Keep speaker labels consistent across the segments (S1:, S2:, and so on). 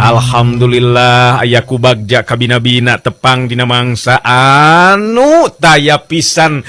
S1: Alhamdulillah ayaku bagja kabina-bina tepang dina mangsa anu taya pisan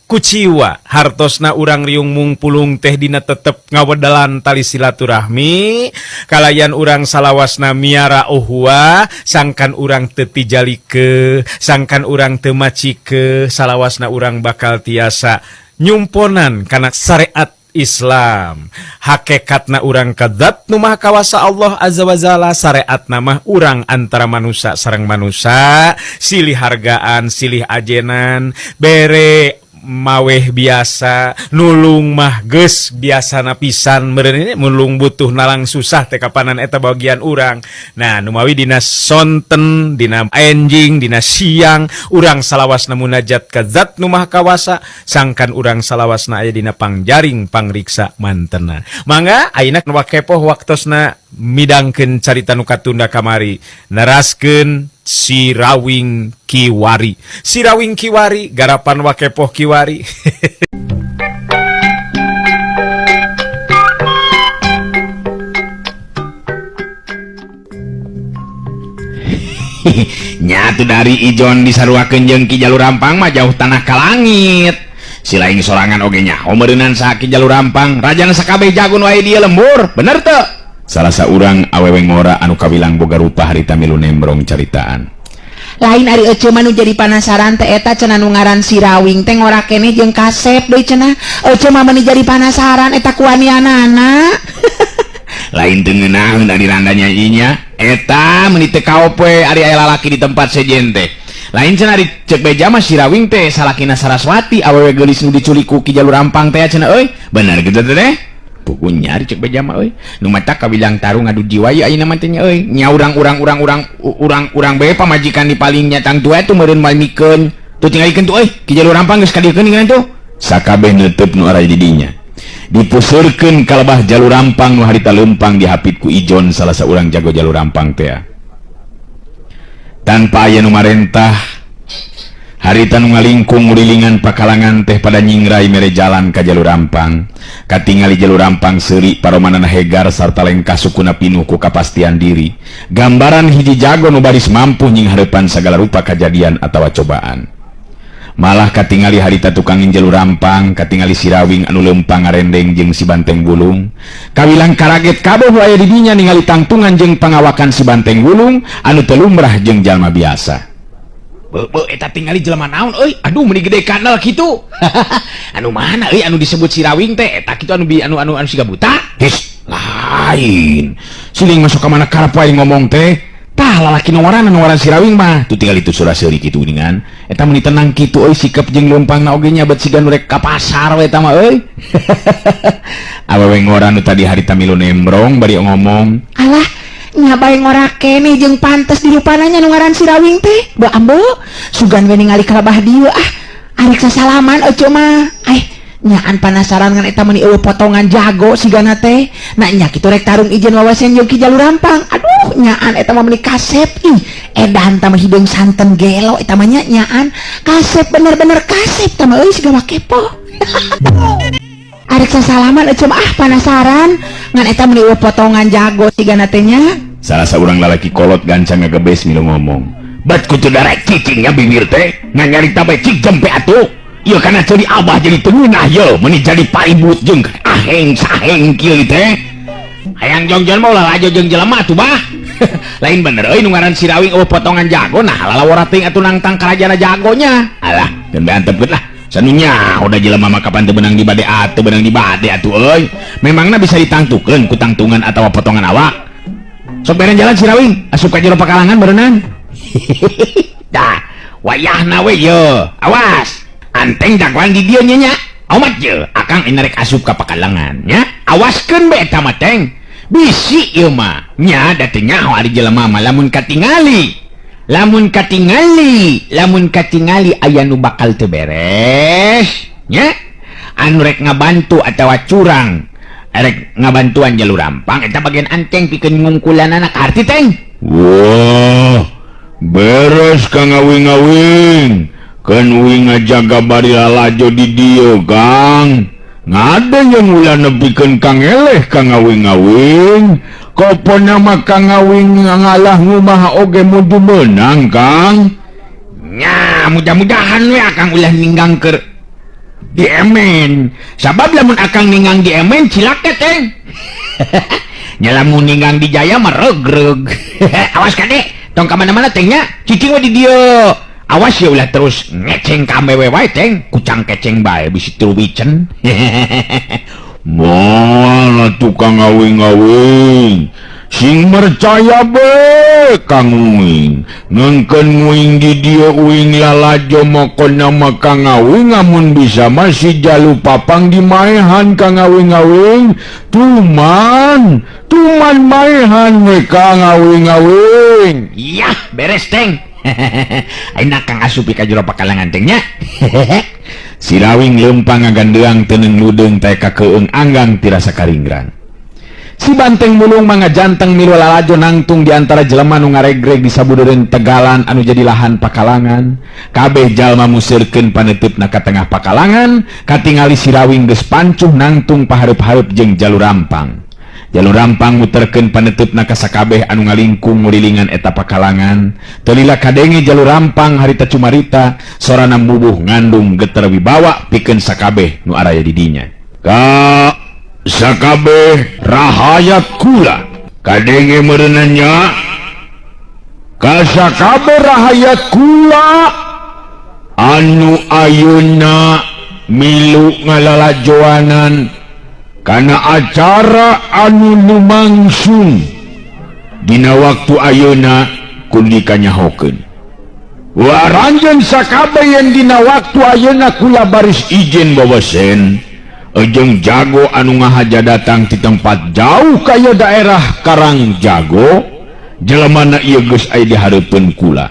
S1: kuciwa hartosna urang riung mungpulung teh dina tetep ngawedalan tali silaturahmi kalayan urang salawasna miara uhwa sangkan urang teu tijalike sangkan urang teu macike salawasna urang bakal tiasa nyumponan kana syariat Islam hakikatna urang kadzat nu maha kawasa Allah azza wajalla syariatna mah urang antara manusia sareng manusia silih hargaan silih ajenan bere maweh biasa nulung mah geus biasana pisan meureun mulung butuh nalang susah teh kapanan eta bagian urang. Nah nu mawi dina sonten dina enjing dina siang urang salawasna munajat ka zat nu maha kawasa sangkan urang salawasna aya dina pangjaring pangriksa mantena. Mangga ayeuna nu kepoh waktosna midangkeun carita nu katunda kamari naraskeun Sirawing Kiwari. Sirawing Kiwari garapan wakepoh Kiwari.
S2: Nyatu dari ijon disaruakeun jeung Ki Jalur Rampang mah jauh tanah ka langit. Si lain sorangan oge nyaho meureunnan saha Ki Jalur Rampang rajana sakabeh jagon wae dieu lembur. Bener teu? Salah saurang awewe ngora anu kawilang boga rupa harita milu nembrong caritaan.
S3: Lain ari ece mah nu jadi panasaran teh eta cenah nu ngaran Sirawing teh ngora keneh jeung kasep deui cenah. Ece mah meuni jadi panasaran eta kuanianana.
S2: Lain teu ngeunaheun ari randa nyanyinya eta meuni teu kaope ari aya lalaki di tempat sejen teh. Lain cenah ari cek beja mah Sirawing teh salakina Saraswati awewe geulis nu diculik ku Ki Jalur Rampang teh cenah euy. Bener kitu teh. Pokoknya nyari cek beja mah euy nu mata kabilang tarung ngadu jiwa ieu ayeuna mah teh nya euy nya urang bae pamajikan di paling nyatang tua itu meureun malmikeun tuh tinggalikeun tuh euy Ki Jalur Rampang geus kadiekeun ngan tuh sakabeh neuteub nu araya di dinya dipuseurkeun kalebah Jalur Rampang nu harita leumpang dihapit ku ijon salah saurang jago Jalur Rampang teh tanpa aya nu marentah harita nu ngalingkung urilingan pakalangan teh pada nyingrai mere jalan ka Jalur Rampang katingali Jalur Rampang seuri paromanana hegar sarta lengkah sukuna pinuh ku kapastian diri gambaran hiji jago nu baris mampu nyinghareupan sagala rupa kajadian atawa cobaan malah katingali harita tukangin Jalur Rampang katingali Sirawing anu leumpang ngarendeng jeung si Banteng Bulung kawilang karaget kabeh aya di dinya ningali tangtungan jeung pangawakan si Banteng Bulung anu teu lumrah jeung jalma biasa. Eta tinggali jelema naon euy aduh meuni gede kanal kitu anu mana euy anu disebut Sirawing teh eta kitu anu siga buta his lain siling masuk ka mana karep wae ngomong teh tah lalaki nu ngaran Sirawing mah tu tinggal itu surah seuri kitu geuningan eta meuni tenang kitu euy sikep jeung leumpangna oge nya bet siga nu rek ka pasar we eta mah euy awewe ngora nu tadi harita milu nembrong bari ngomong
S3: alah nya bae ngora keneh jeung pantes di rupananya nu ngaran Sirawing teh do ambo sugan we ningali kalabah dieu arek sasalaman ece mah nyaan panasaran ngan eta meuni eueuh potongan jago sigana teh nah nya kitu rek tarung ijeun wawasen jeung Ki Jalur Rampang aduh nyaan eta mah meuni kasep edan tah mah hideung santen gelo eta mah nyaan kasep bener-bener kasep tah mah euy siga kepo arek sasalaman ece mah panasaran ngan eta meuni eueuh potongan jago sigana teh nya
S2: salah seorang lalaki kolot gancang ngagebes milu ngomong bat kutu darek cicingnya bibir teh ngan nyarita bae cik jempe atuh ieu kana jadi abah jadi teunah ye meuni jadi paribut jeung aheng saheng kieu teh hayang jongjon mah ulah lajo jeung jelema atuh bah lain bener euy nu ngaran Sirawing eueuh potongan jago nah lalawara teuing atuh nangtang karajana jagonya alah geun bae antepkeun lah sanunya udah jelema mah kapan teu benang di bade atuh benang di bade atuh euy memangna bisa ditangtukeun ku tangtungan atawa potongan awak sok beren jalan Sirawing asup ka jero pakalangan berenang dah wayahna we ye awas anteng jagoan di dieu nya amat je akang inarek asup ka pakalangan nya awaskeun be eta mah teng bisi ieu mah nya da teu nyaho ari jelema mah lamun katingali aya nu bakal teu beres nya anu rek ngabantu atawa curang erek ngabantuan Jalur Rampang eta bagian anteng pikeun ngungkulan anak arti teng wah beres ka ngawing-ngawing kan uing ngajaga bari lalajo di dieu Kang ngade yang ulah nepikeun Kang eleh ka ngawing-ngawing kopona maka ngawing ngalah ngumah oge mudu menang Kang nya mudah-mudahan we akang ulah ninggang ke di emen sabab lamun akang ninggang di emen cilaka teh nyalamun ninggang di jaya mah regreg awas kade tong kamana-mana tengnya cicing we di dieu awas ya ulah terus ngeceng ka awewe wae teng kucang keceng bae bisi truwicen mana tukang ngawing-ngawing sing percaya be Kang Uing ngengken nguing di dia uing lalajo mokona maka ngawing amun bisa masih jalu papang di maehan Kang ngawing-ngawing tuman maehan mereka ngawing-ngawing iya beres teng enak Kang asupi ka jero pakalangan tengnya si Rawing lempang ngagandeang teneng ludeng teka keung anggang tirasa karinggrang si banteng mulung manga janteng milu lalajo nangtung diantara jelema nu ngaregreg di sabudereun tegalan anu jadi lahan pakalangan kabeh jalma musirkeun paneutupna ka tengah pakalangan katingali si Rawing geus pancuh nangtung pahareup-hareup jeung jalur rampang muterkeun paneutupna ka sakabeh anu ngalingkung ngurilingan eta pakalangan teu lila kadenge jalur rampang harita cumarita sorana mubuh ngandung geter wibawa pikeun sakabeh nu araya di dinya ka sakabeh rahayat kula kadenge meureunanya ka sakabeh rahayat kula anu ayeuna milu ngalalajoanan kana acara anu lumangsung dina waktu ayeuna kudu dikanyahokeun waranjeun sakabeh yang dina waktu ayeuna kula baris izin bawasen jeung jago anu ngahaja datang di tempat jauh kaya daerah Karang Jago jelemana ieu geus aya di hareupeun kula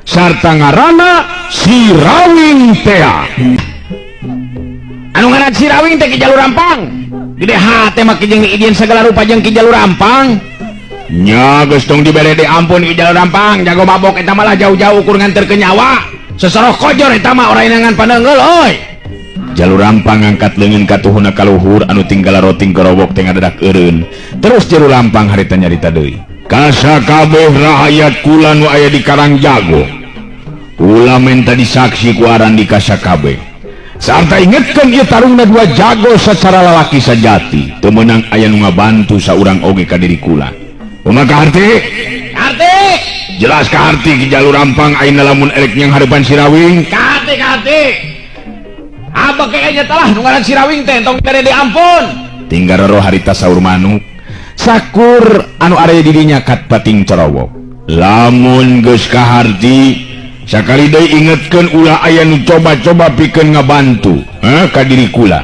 S2: sarta ngaranna si Rawing teh anu ngaran si Rawing teh ki jalur rampang gede hate mah jeung idin segala rupa jeung ki jalur rampang nya geus tong dibere di ampun ki jalur rampang jago mabok eta malah jauh-jauh ukur nganterkeun nyawa sesoroh kojor eta mah ora inangan paneungeul euy jalur rampang ngangkat leungeun ka tuhuna ka luhur anu tinggal roting kerobok teh ngadadak eureun terus jalur rampang harita nyarita deui ka sakabeh rakyat kula nu aya di Karang Jago kula minta disaksi ku aran di ka sakabeh sarta ingetkeun ieu tarungna dua jago secara lalaki sajati teu meunang aya nu ngabantu saurang oge ka diri kula kumaha ka harti jelas ka harti ki jalur rampang ayeuna lamun elek nyang hareupan si Rawing ka harti abah kayaknya telah nungaran si Rawing teh tong bere di ampun tinggal roh harita saur manuk sakur anu area dirinya kat pating corowok lamun geus kaharti sakali deui ingetkeun ulah aya nu coba-coba pikeun ngabantu ka diri kula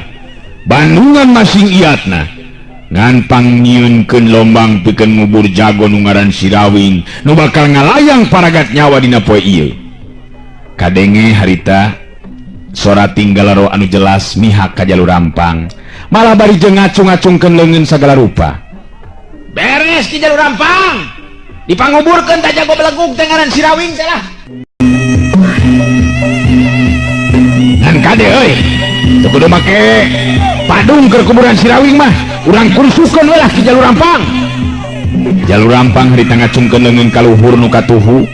S2: bandungan masing iatna ngan pangnyieunkeun lombang pikeun ngubur jago nu ngaran si Rawing nu bakal ngalayang paragat nyawa dina poe ieu kadenge harita sora tinggal roh anu jelas mihak ka jalur rampang malah bari jeung ngacung-ngacungkeun leungeun sagala rupa beres ki jalur rampang dipanguburkeun ta jago belegug teh ngaran si Rawing teh lah dan kade euy teu kudu make padung keur kuburan si Rawing mah urang kursukeun we lah ki jalur rampang harita ngacungkeun leungeun ka luhur nu katuhu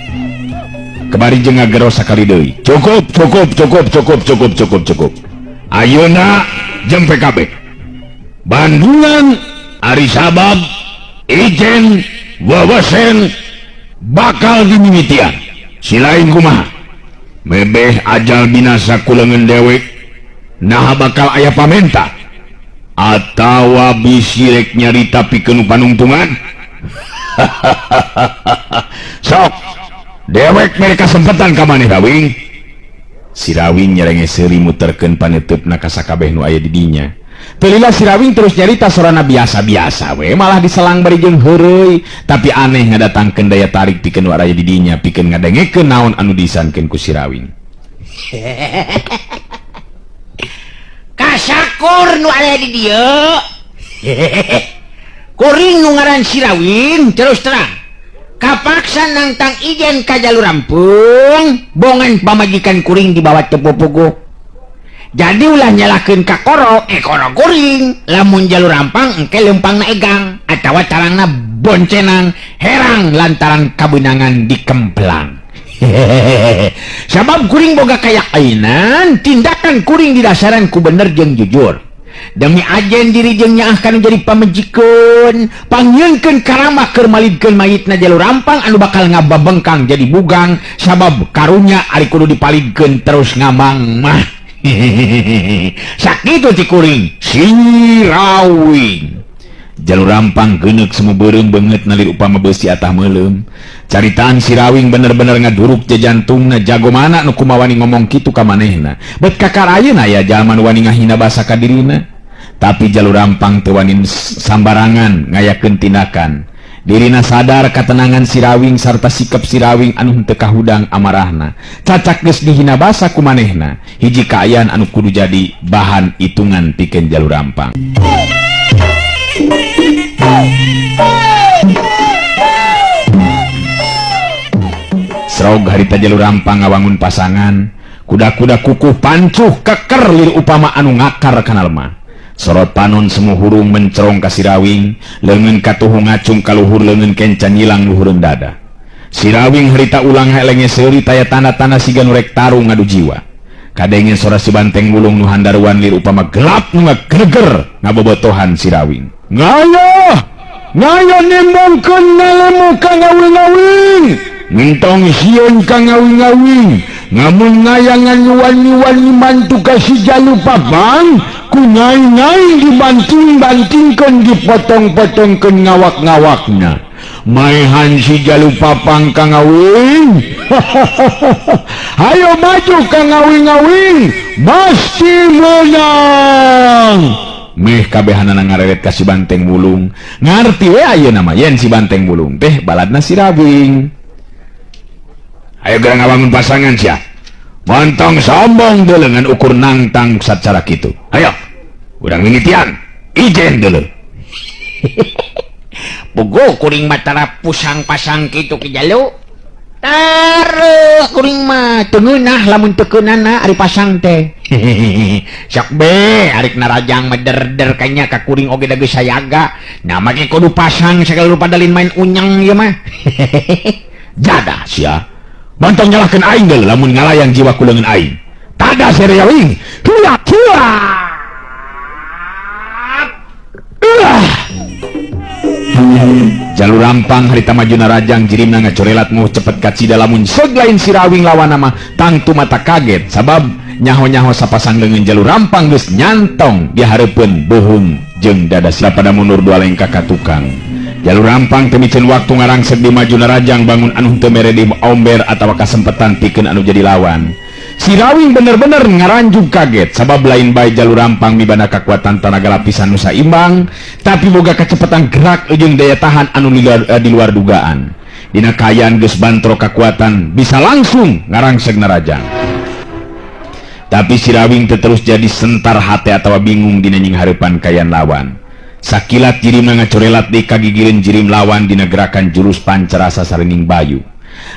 S2: kebari jeung ngagero sakali deui cukup ayeuna jeung PKB bandungan ari sabab ijen wawasen bakal dimimitian si lain kumaha mebeh ajal binasa kuleungeun dewek nah bakal aya pamenta atawa bisi rek nyarita pikeun panungtungan sok dewek mereka sempetan ka maneh Rawing si Rawing nyerenge seuri muterkeun paneutupna ka sakabeh nu aya di dinya teu lila si Rawing terus nyarita sorana biasa-biasa we malah diselang bari jeung heureuy tapi aneh ngadatangkeun daya tarik pikeun nu aya di dinya pikeun ngadengekeun naon anu diisankeun ku si Rawing
S3: kasakur nu aya di dieu kuring nu ngaran si Rawing terus terang kapaksa nangtang ijen ka jalur rampung bongan pamajikan kuring di bawah tepupugu jadi ulah nyalakeun ka koro koro kuring lamun jalur rampang engke leumpangna egang atawa tarangna
S2: boncenang herang lantaran kabenangan dikemplang. Sabab kuring boga kayakainan tindakan kuring didasaran ku bener jeung jujur demi ajen diri jeung nyaah kanu jadi pamejikeun pangyeukeun karamah keur malidkeun mayitna jalur rampang anu bakal ngababengkang jadi bugang sabab karunya ari kudu dipalidkeun terus ngambang mah. Sakitu ti kuring Sirawing. Jalur rampang geuneuk sumeubeureung beungeut nalir upama beusi atah meulem. Caritaan Sirawing bener-bener ngaduruk je jantungna jago mana nu kumawani ngomong kitu ka manehna. Bet kakar ayeuna aya jalma nu wani ngahina basa ka dirina. Tapi jalur rampang teu wani sambarangan ngayakeun tindakan. Dirina sadar katenangan Sirawing sarta sikap Sirawing anu henteu kahudang amarahna. Cacak geus dihina basa ku manehna. Hiji kaayaan anu kudu jadi bahan hitungan pikeun jalur rampang. Serog harita jalur rampang ngawangun pasangan. Kuda-kuda kukuh pancuh keker lir upama anu ngakar kana lemah. Sorot panon semu hurung mencerong ka Sirawing, leungeun katuhu ngacung ka luhur leungeun kencan nyilang luhureun dada. Sirawing harita ulang helenge seuri taya tanda-tanda siga nu rek tarung ngadu jiwa. Kadenge sora si Banteng Wulung nu handaruan lir upama gelap nu ngagreger ngabobotohan Sirawing. Ngaya nimbangkeun nalemu ka ngawing-ngawing. Ngentong sieun ka ngawing-ngawing. Ngamun ngayangan nyuwan-nyuwan mantu ka si Jalupapang. Kunai-nai dibanting-bantingkeun dipotong-potongkeun ngawak-ngawakna. Maehan si Jalupapang ka ngawing. Hayo maju ka ngawing-ngawing. Pasti menang. Meh kabehanana ngareret ka si Banteng Wulung. Ngarti we ayeuna mah yen si Banteng Wulung teh baladna Sirawing. Ayo geura ngawangun pasangan sia. Montong sombong deuleu ngan ukur nangtang sacara kitu. Ayo. Urang mimitian. Ijen deuleu.
S3: Bogo kuring matara pusang-pasang kitu ki jalu. Taruh kuring mah teu ngeunah lamun teu keunana ari pasang teh. Sok be arik narajang meder-der kanya ka kuring oge da geus sayaga. Nah make kudu pasang sagala rupa dalin main unyang ieu mah.
S2: Jada sia. Montong nyalahkeun aing deuleu lamun ngalayang jiwa ku leungeun aing. Tada Sirawing. Tuak. Jalur rampang harita majuna rajang jirimna ngacorelat mau cepet kacida lamun seug lain Sirawing lawan nama tangtu mata kaget sabab nyaho-nyaho sapasang leungeun jalur rampang geus nyantong dihareupeun beuheung jeung dada sila pada mundur dua lengkah ka tukang. Jalur rampang teu mikeun waktu ngarangsek di majuna rajang bangun anu teu mere di omber atawa kasempetan pikeun anu jadi lawan. Sirawing bener-bener ngaranjug kaget sabab lain bae jalur rampang mibana kakuatan tanaga lapisan nu saimbang tapi boga kecepatan gerak jeung daya tahan anu di luar dugaan. Dina kaayaan geus bantro kakuatan bisa langsung ngarangsek narajang. Tapi Sirawing teu terus jadi sentar hate atawa bingung dina nying hareupan kaayaan lawan. Sakilat jirimna ngacorelat di kagigireun jirim lawan dina gerakan jurus pancarasa sarenging bayu.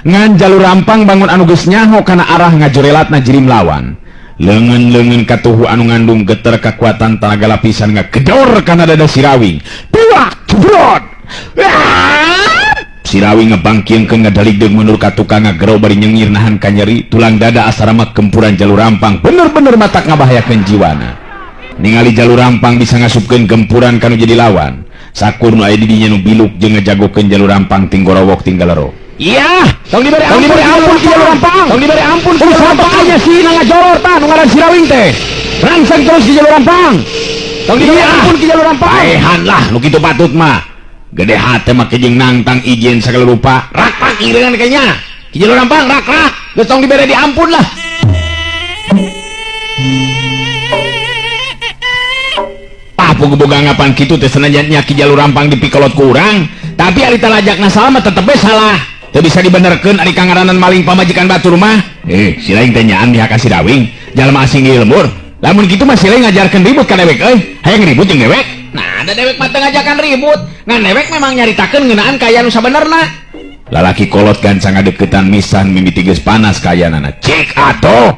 S2: Ngan jalur rampang bangun anu geus nyaho kana arah ngajorelatna jirim lawan. Leungeun-leungeun katuhu anu ngandung geter kakuatan tanaga lapisan ngagedor kana dada Sirawing. Tuak jebrot. Sirawing ngebangkieungkeun ngadaligdeug mundur ka tukang ngagero bari nyengir nahan ka nyeri tulang dada asarama gempuran jalur rampang bener-bener matak ngabahayakeun jiwana. Ningali jalur rampang bisa ngasupkeun gempuran kanu jadi lawan. Sakur nu aya di dinya nu biluk jeung ngajagokeun jalur rampang tinggorowok tinggalero. Iya, tong diberi ampun ki jalur rampang. Tong diberi ampun ki jalur rampang. Aya si ngajoror tah nu ngaran Sirawing teh. Rangsang terus ki jalur rampang. Tong diberi ampun ki jalur rampang. Paehan lah nu kitu patut mah. Gede hate make jeung nangtang ijen sagala rupa. Rak-rak ireungan kayaknya. Ki jalur rampang rak-rak. Geus tong diberi diampun lah. Boga ngapan kitu teh senajan nya ki jalur rampang dipikolot ku urang, tapi ari talajakna salah mah tetep bae salah. Teu bisa dibenerkeun ari kangaranan maling pamajikan batur mah. Si lain teh nyaan mihak ka Sirawing, jalma asing ieu lembur. Lamun kitu mah si lain ngajarkeun ribut ka dewek euy. Hayang ribut jeung dewek. Nah, ada dewek mah teu ngajakan ribut. Ngan dewek memang nyaritakeun ngeunaan kaya nu sabenerna. Lalaki kolot gancang ngadeuketan misan mimiti geus panas kayanana. Cek atoh.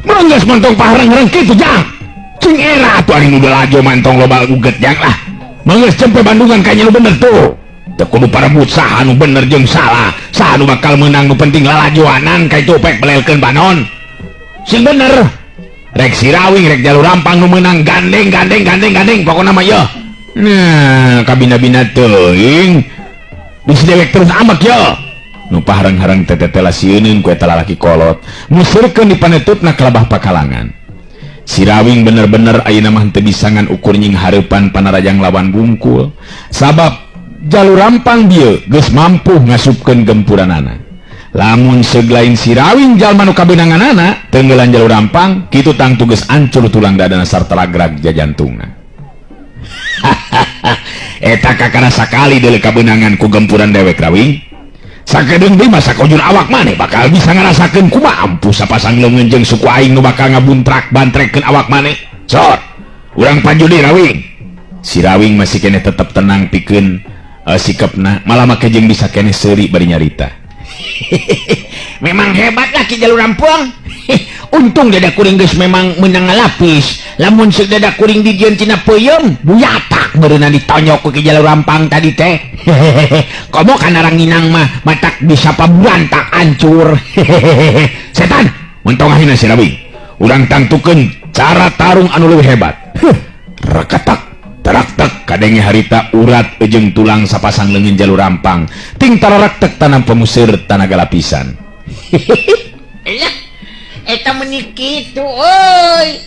S2: Mun geus montong pahareng-hareng kitu jang. Cing era tuh ari nu lagi mantong loba uget jang lah. Manggeus cempe Bandungan kayaknya lu bener tuh. teu kudu parebut saha nu bener jeung salah, saha nu bakal menang, nu penting lalajoanan ka itu pek belelkeun banon. Sing bener rek Sirawing rek Jalur Rampang nu menang gandeng pokokna mah yeuh. Nah, kabina-bina teuing bisi dewek terus amak yeuh. Nu pahareng-hareng tetetela sieuneun ku eta lalaki kolot, musirkeun di panetutna kelabah pakalangan. Sirawing bener-bener ayeuna mah teu bisa ngan ukur nying hareupan panarajang lawan bungkul, sabab Jalur Rampang dieu geus mampu ngasupkeun gempuranana. Lamun seglain Sirawing jalma nu kabeunanganana tenggelan Jalur Rampang kitu tang tugas ancur tulang dadana sarta lagrag jajantungna. Eta kakana sakali deuleu kabeunangan ku gempuran dewek Rawing. Sakedeung deui masa kojur awak maneh bakal bisa ngarasakeun kumaha ampuh sapasang leungeun jeung suku aing nu bakal ngabuntrak bantrekkeun awak maneh. Sot, urang panjudi Rawing. Sirawing masih keneh tetep tenang pikeun sikepna, malah make jeung bisa keneh seuri bari nyarita.
S3: Memang hebat lah Ki Jalur Rampang. Untung dada kuring geus memang menang ngalapis. Lamun seuk dada kuring dijieun tina peuyeum buyatak beureunan ditonyok ku Ki Jalur Rampang tadi teh. Komo kana ranginang mah matak bisa paburantak hancur.
S2: Setan, mentongahina si Rawing. Urang tangtukeun cara tarung anu leuwih hebat. Reketak tarak-tek kadenge harita urat jeung tulang sapasang leungeun Jalur Rampang ting tararak-tek tanam pemusir tanaga lapisan.
S3: Elah, eta meuni kitu euy.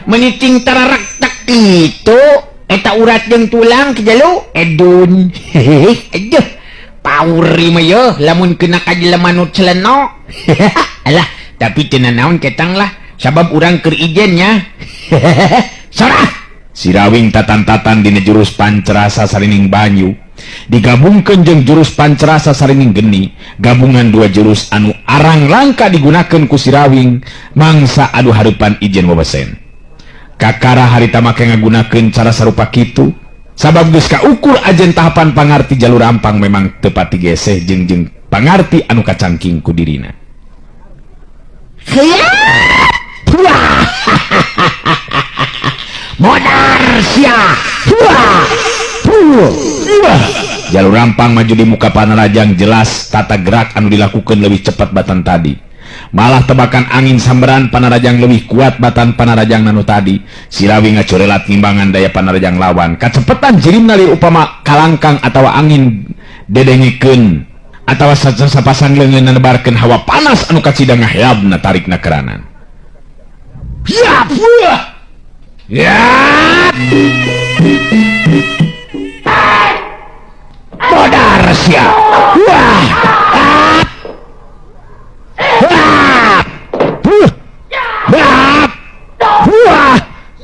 S3: Meuni ting tararak-tek kitu, eta urat jeung tulang Ki Jalu edun. Aduh, pauri mah yeuh lamun kena ka jelema nu celeno. Alah, tapi teu naon ketang lah, sabab urang keur ijen nya. Sarah
S2: Sirawing tatan-tatan dina jurus pancerasa sarining banyu digabungkeun jeung jurus pancerasa sarining geni, gabungan dua jurus anu arang langka digunakeun ku Sirawing mangsa adu hareupan ijen wewesen. Kakara harita make ngagunakeun cara sarupa kitu sabab geus kaukur ajen tahapan pangarti Jalur Rampang memang teu pati geseh jeung pangarti anu kacangking ku dirina.
S3: modar sia.
S2: Jalur Rampang maju di muka panarajang, jelas tata gerak anu dilakukan lebih cepat batan tadi. Malah tebakan angin samberan panarajang lebih kuat batan panarajang nanu tadi. Sirawing ngacorelat ngimbangan daya panarajang lawan. Kacepetan jirimna lir upama kalangkang atau angin dedengikeun atawa sapasang leungeun nebarkeun hawa panas anu kacidang ngaheabna tarikna keranan. Ya puah. Ya. Modar sia. Wah.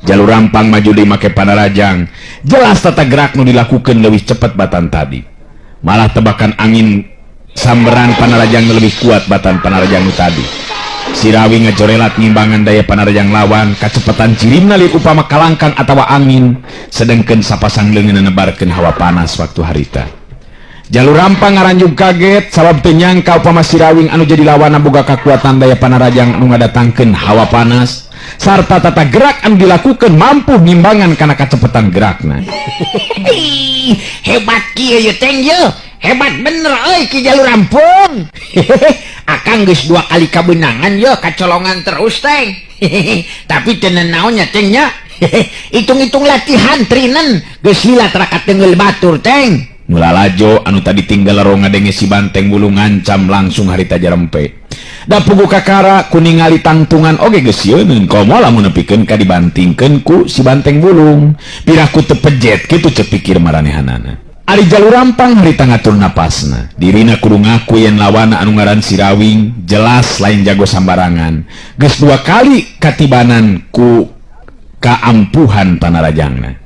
S2: Jalur Rampang maju di make panarajang, jelas tata gerak nu dilakukan lebih cepat batan tadi. Malah tebakan angin samberan panarajang lebih kuat batan panarajang nu tadi. Sirawing ngajorelat ngimbangan daya panarajang lawan, kacepatan jirimna lir upama kalangkang atawa angin, sedengkeun sapasang leungeun nebarkeun hawa panas waktu harita. Jalur Rampang ngaranjung kaget sabab teu nyangka upama Sirawing anu jadi lawan boga kakuatan daya panarajang anu ngadatangkeun hawa panas sarta tata gerak anu dilakukan mampu ngimbangan kana kacepatan gerakna.
S3: Hebat kieu ye teng ye. Hebat bener euy Ki Jalur Rampang. Akang geus 2 kali kabeunangan ye kacolongan terus teng. Tapi teu naon nya teng nya. Hitung-hitung latihan trinen geus hilat raka teungeul batur teng.
S2: Mulalajo anu tadi tinggal laro ngadenge si Banteng Bulung ngancam langsung harita jarempe. Da pugu kakara kuningali tangtungan oge geus yeun komo lamun nepikeun ka dibantingkeun ku si Banteng Bulung. Piraku teu pejet kitu ceuk pikir maranehanana. Ari Jalur Rampang harita ngatur napasna. Dirina kudu ngaku yen lawana anu ngaran Sirawing jelas lain jago sambarangan. Geus 2 kali katibanan ku kaampuhan panarajangna.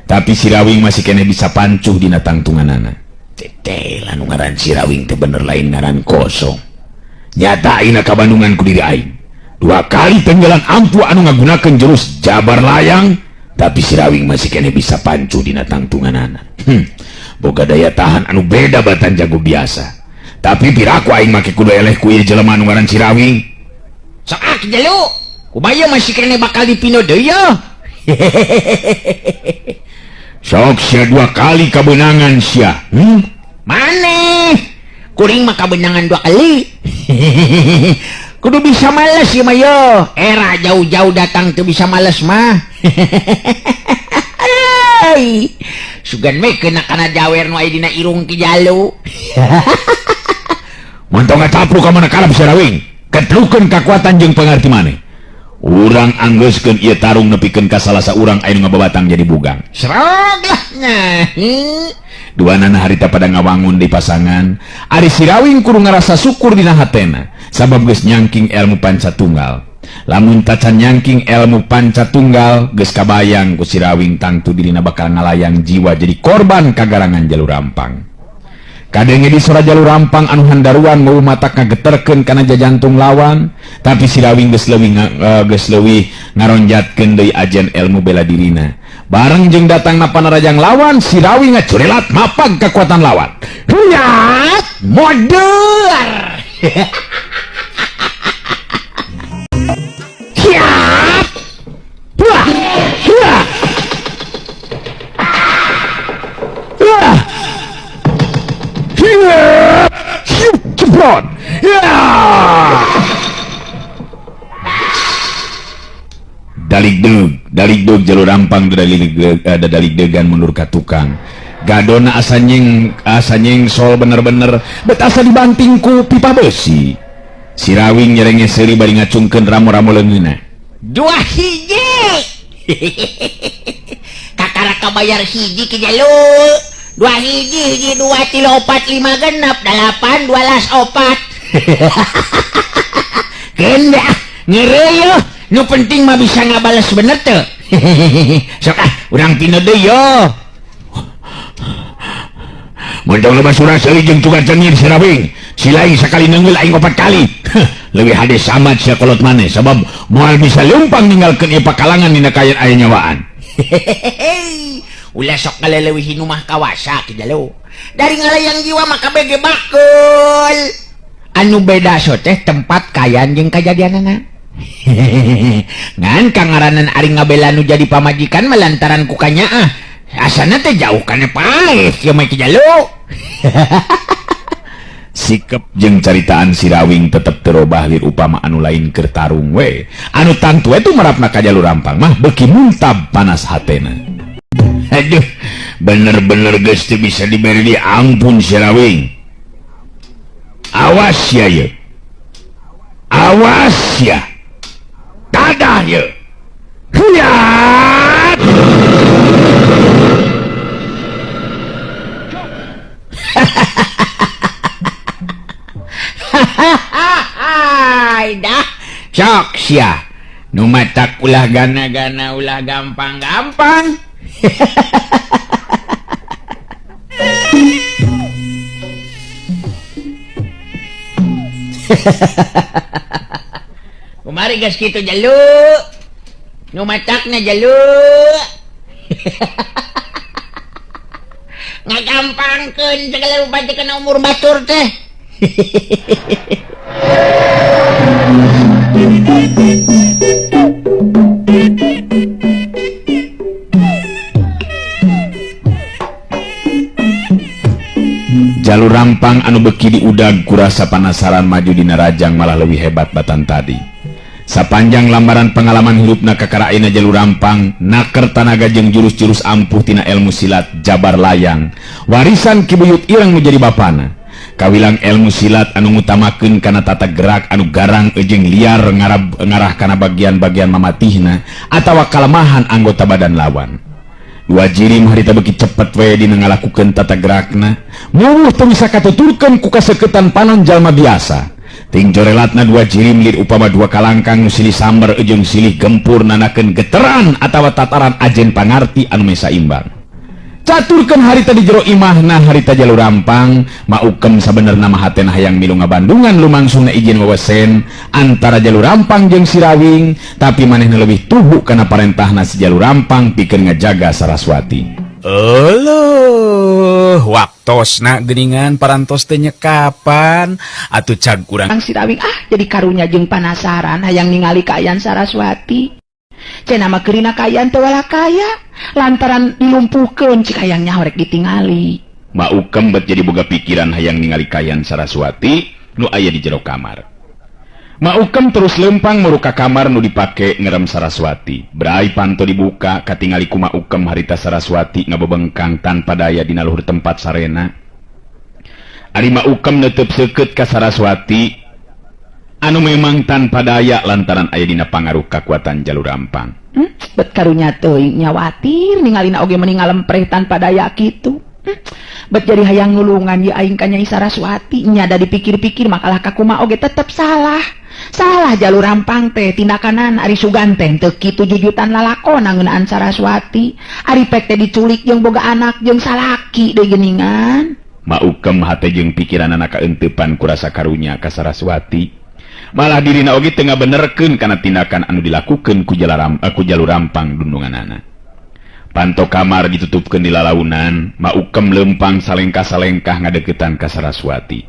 S2: Tapi Sirawing masih kena bisa pancuh dina tangtunganana. Teteh anu ngaran Sirawing teh bener lain ngaran kosong. Nyata ayeuna kabandungan ku diri aing. 2 kali tenggelan ampuh anu ngagunakeun jurus jabar layang, tapi Sirawing masih kena bisa pancuh dina tangtunganana. Boga daya tahan anu beda batan jago biasa. Tapi piraku aing make kudu eleh ku ieu jelema anu ngaran Sirawing.
S3: Sok Jalu, kumaya masih kena bakal dipino deui ya.
S2: Sok sia 2 kali kebenangan sia.
S3: Maneh kuring mah kebenangan 2 kali. Kudu bisa males ya mayo. Era jauh-jauh datang tuh bisa males mah. Sugan we kena kana jawer nu aya dina irung Ki Jalu.
S2: Montong ngatapu ka mana kalap Sirawing. Ketlukeun kekuatan jeung pangarti maneh. Urang anggeuskeun ieu tarung nepikeun ka salah saurang anu ngababatang jadi bugang.
S3: Serog lah nah.
S2: Duanana harita pada ngawangun di pasangan. Ari Sirawing kudu ngarasa syukur dina hatena sabab geus nyangking ilmu pancatunggal. Lamun tacan nyangking ilmu pancatunggal geus kabayang ku Sirawing tangtu dirina bakal ngalayang jiwa jadi korban kagarangan Jalur Rampang. Kadenge di sora Jalur Rampang anu handaruan mau matak ngageterkeun kana jajantung lawan, tapi Sirawing geus leuwih ngaronjatkeun deui ajen ilmu bela dirina. Bareng jeung datangna panarajang lawan, Sirawing ngacurelat mapag kekuatan lawan. Huyat modeur. Siap. Wah. Wah. Wah. Siap. Ceprot. Ya. Dalik deg Jalur Rampang dalik degan mundur ka tukang. Gadona asa nyeng sol bener-bener bet asa dibanting ku pipa besi. Sirawing nyerenge seuri bari ngacungkeun ramo-ramo leungeunna.
S3: 2 hiji. Kakara kabayar hiji Ki Jalu. 2 hiji 2 3 4 5 genep 8 12 4. Kenda ngeureuy nu penting mah bisa ngabales bener teu. Sok urang pino deui yo.
S2: Montong loba surah seuli jeung tugas cengir Sirawing. Silaing sakali neungeul aing 4 kali. Leuwih hade samat sia kolot maneh sabab moal bisa leumpang ninggalkeun ieu pakalangan dina kayan aya nyawaan.
S3: Ulah sok ngaleleuwih nu mah kawasa Ki Jalu. Dari ngalayang jiwa mah kabege bakul. Anu beda so teh tempat kayan jeung kajadianana. Ngan kangaranan ari ngabela nu jadi pamajikan melantaran kukanya asana teh jauh kana paeh ya mah Ki Jalu.
S2: Sikap jeung caritaan Sirawing tetep terobah lir upama anu lain keur tarung we. Anu tangtu itu merapna ka Jalur Rampang mah beuki muntab panas hatena. Aduh, bener-bener geus teu bisa diberi di ampun Sirawing. Awas ya ye. Awas ya. Dadah ye. Huyat.
S3: Dah sok sia nu matak ulah gana-gana ulah gampang-gampang. Kumari gas kitu Jalu nu matakna Jalu. Ngagampangkeun segala rupa teh kana umur batur teh.
S2: Jalur Rampang anu beki diudag kurasa panasaran maju dina rajang malah lebih hebat batan tadi. Sapanjang lambaran pengalaman hirupna kakaraina Jalur Rampang naker tanaga jeung jurus-jurus ampuh tina ilmu silat jabar layang warisan kibuyut ireng menjadi bapana. Kawilang ilmu silat anu ngutamakeun kana tata gerak anu garang jeung liar ngarah kana bagian-bagian mamatihna atawa kalemahan anggota badan lawan. 2 jirim harita beki cepet we dina ngalakukeun tata gerakna muruh teu bisa katuturkeun ku kaseuketan panon jalma biasa. Ting jorelatna 2 jirim lir upama 2 kalangkang nu silih samber jeung silih gempur nanakeun geteran atawa tataran ajen pangarti anu mesa imbang. Caturkeun harita di jero imahna harita Jalur Rampang maukem sabenerna mah hatena hayang milu ngabandungan lumangsungna izin wewesen antara Jalur Rampang jeung Sirawing, tapi manehna leuwih tuhu kana parentahna si Jalur Rampang pikeun ngajaga Saraswati.
S1: Eueuh, waktosna geuningan parantos teh nyekapan atuh cag urang
S3: Sirawing jadi karunya jeung panasaran hayang ningali kaayaan Saraswati. cenah mah keurina kayaan teu wala kaya lantaran dilumpuhkeun cik hayang nyaho rek ditingali.
S2: Ma Ukem bet jadi boga pikiran hayang ningali kayan Saraswati nu aya di jero kamar. Ma Ukem terus lempang muruka kamar nu dipake ngerem Saraswati. Berai panto dibuka katingali ku Ma Ukem harita Saraswati ngabebengkang tanpa daya dina luhur tempat sarena. Ari Ma Ukem netep seukeut ka Saraswati anu memang tanpa daya lantaran aya dina pangaruh kakuatan jalur rampang.
S3: Bet karunya teuing nyawatir ningalina oge meni ngalempreh tanpa daya kitu. Bet jadi hayang nulungan ye aing ka Nyai Saraswati nya da dipikir-pikir makalah ka kumaha oge tetep salah. Salah jalur rampang teh tindakanan ari sugan teh teu kitu jujutan lalakona ngeunaan Saraswati. Ari pek teh diculik jeung boga anak jeung salaki deui geuningan.
S2: Ma Ukem hate jeung pikiran anak kaentepan ku rasa karunya ka Saraswati. Malah dirina oge teu ngabenerkeun kana tindakan anu dilakukeun ku jalur rampang dundunganana. Panto kamar ditutupkeun di lalaunan, Ma Ukem lempang salengkah-salengkah ngadeukeutan ka Saraswati.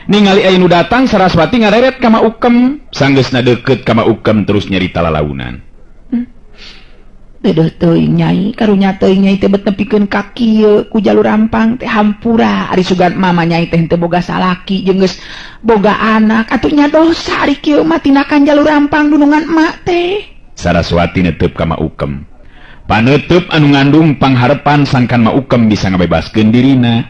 S2: Ningali aya nu datang Saraswati ngareret ka Ma Ukem, sanggeusna deukeut ka Ma Ukem terus nyarita lalaunan.
S3: Teueuh teuing Nyai, karunya teuing Nyai teh bet nepikeun ka kieu ku jalur rampang teh hampura ari sugan mama Nyai teh teu boga salaki jeung geus boga anak atuh nya dosa ari kieu mah tindakan jalur rampang dunungan emak teh.
S2: Saraswati netep ka Ma Ukem. Paneuteub anu ngandung pangharepan sangkan Ma Ukem bisa ngabebaskeun dirina.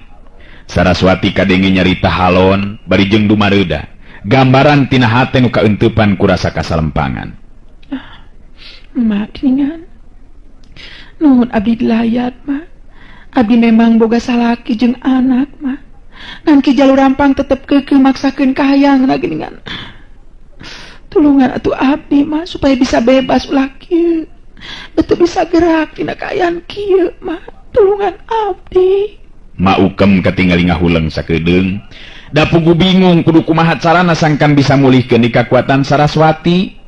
S2: Saraswati kadenge nyarita halon bari jeung dumareuda gambaran tina hate nu kaeunteupan ku rasa kasalempangan.
S3: Mak geuningan nuhun abdi dilayat mah. Abdi memang boga salaki jeung anak mah. Ngan ki jalur rampang tetep keukeuh maksakeun kahayangna geuningan. Tulungan atuh abdi mah supaya bisa bebas ulah kieu. Betul bisa gerak tina kaayaan kieu mah. Tulungan abdi.
S2: Ma Ukem katingali ngahuleng sakedeung. Da pugu bingung kudu kumaha carana sangkan bisa mulihkeun di kakuatan Saraswati.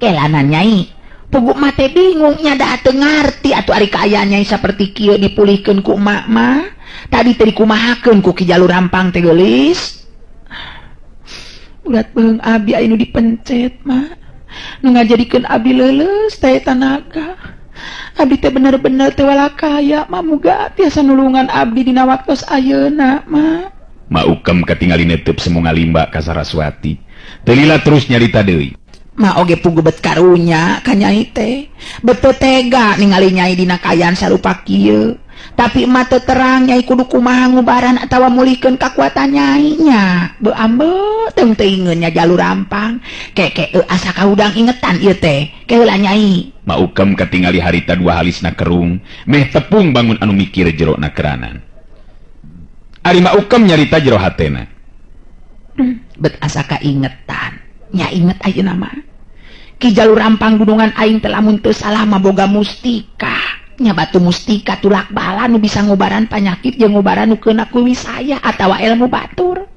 S3: Kelanan Nyai, pugu mah teh bingung nya da teu ngarti atuh ari kaayaan Nyai saperti kieu dipulihkeun ku emak mah. Tadi teh dikumahakeun ku ki jalur rampang teh geulis. Urat beung abdi aya nu dipencet mah. Nu ngajadikeun abdi leuleus teh tanaga. Abdi teh bener-bener teh wala kaya mah muga tiasa nulungan abdi dina waktos ayeuna mah.
S2: Ma Ukem katingali netep semu ngalimba ka Saraswati. Teu lila terus nyarita deui.
S3: Ma oge pugu bet karunya ka Nyai teh. Bet teu tega ningali Nyai dina kaayaan sarupa kieu. Tapi emak teu terang Nyai kudu kumaha ngubaran atawa mulihkeun kakuatan Nyai nya. Beu ambe teu teuingeun nya jalur rampang. Keke asa kaudang ingetan ieu teh. Keheula Nyai.
S2: Ma Ukem katingali harita dua halisna kerung, meh tepung bangun anu mikir jero na keranan. Ari Ma Ukem nyarita jero hatena.
S3: Bet asa kaingetan. Nya inget ayeuna mah. Ki jalur rampang gunungan aing teh lamun teu salah mah boga mustika. Nya batu mustika tulak bala nu bisa ngubaran panyakit jeung ngubaran nu keuna ku wisaya atawa ilmu batur.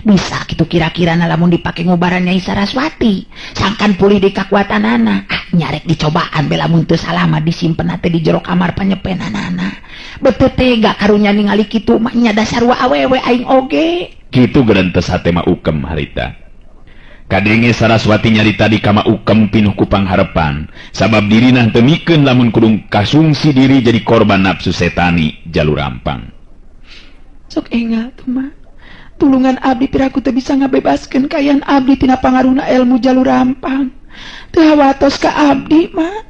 S3: Bisa kitu kira-kirana lamun dipake ngubaran Nyai Saraswati sangkan pulih di kakuatanana. Nyarek dicobaan bela mun teu salah mah disimpen teh di jero kamar panyepenanana. Beuteut tega karunya ningali kitu mah nya dasar wa awewe aing oge.
S2: Kitu geurentes hate Ma Ukem harita. Kadenge Saraswati nyarita di ka Ma Ukem pinuh ku pangharepan sabab dirina teu mikeun lamun kudu kasungsi diri jadi korban nafsu setani jalur rampang.
S3: Sok engal tuh mah. Tulungan abdi piraku teu bisa ngabebaskeun kaayaan abdi tina pangaruhna ilmu jalur rampang. Teu hawatos ka abdi mah.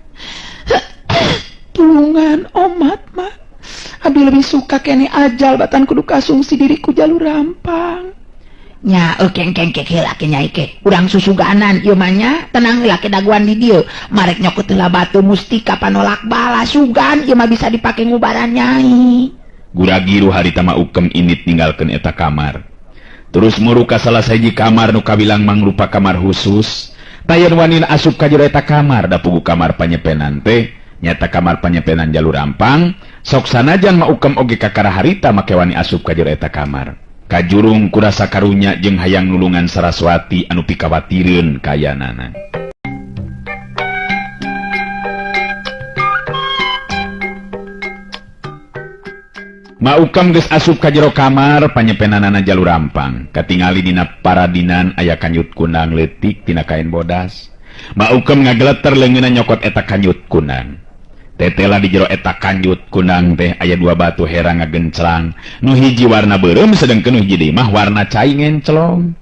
S3: Tulungan omat mah. Abdi lebih suka kene ajal batan kudu kasungsi diri ku jalur rampang. Nya kengkeng heula ke Nyai ke. Urang susuganan ieu mah nya tenang heula ke daguan di dieu. Marek nyokot heula batu mustika panolak bala sugan ieu mah bisa dipake ngubaran Nyai.
S2: Guragiru harita Ma Ukem init ninggalkeun eta kamar. Terus muru ka salah sahiji kamar nu kabilang mangrupa kamar khusus. Tayan wanina asup ka jero eta kamar da pugu kamar panyepenan teh nyata kamar panyepenan jalur rampang. Sok sanajan Ma Ukem oge kakara harita make wani asup ka jero eta kamar. Kajurung kurasa karunya jeung hayang nulungan Saraswati anu pikawatireun kayanana. Ma Ukem geus asup ka jero kamar panyepenanana jalur rampang. Katingali dina paradinan aya kanyut kunang leutik tina kain bodas. Maukem ngageleter leungeunna nyokot eta kanyut kunang. Tetela di jero eta kanyut kunang teh aya 2 batu herang ngagenclang. Nu hiji warna beureum sedengkeun nu hiji deui mah warna cai ngencelong.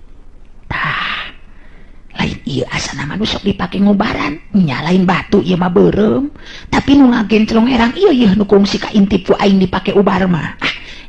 S3: Lain ieu asana mah sok dipake ngobaran. Nya lain batu ieu mah beureum. Tapi nu ngagencelong herang ieu nu kungsi ka intip ku aing dipake ubar mah.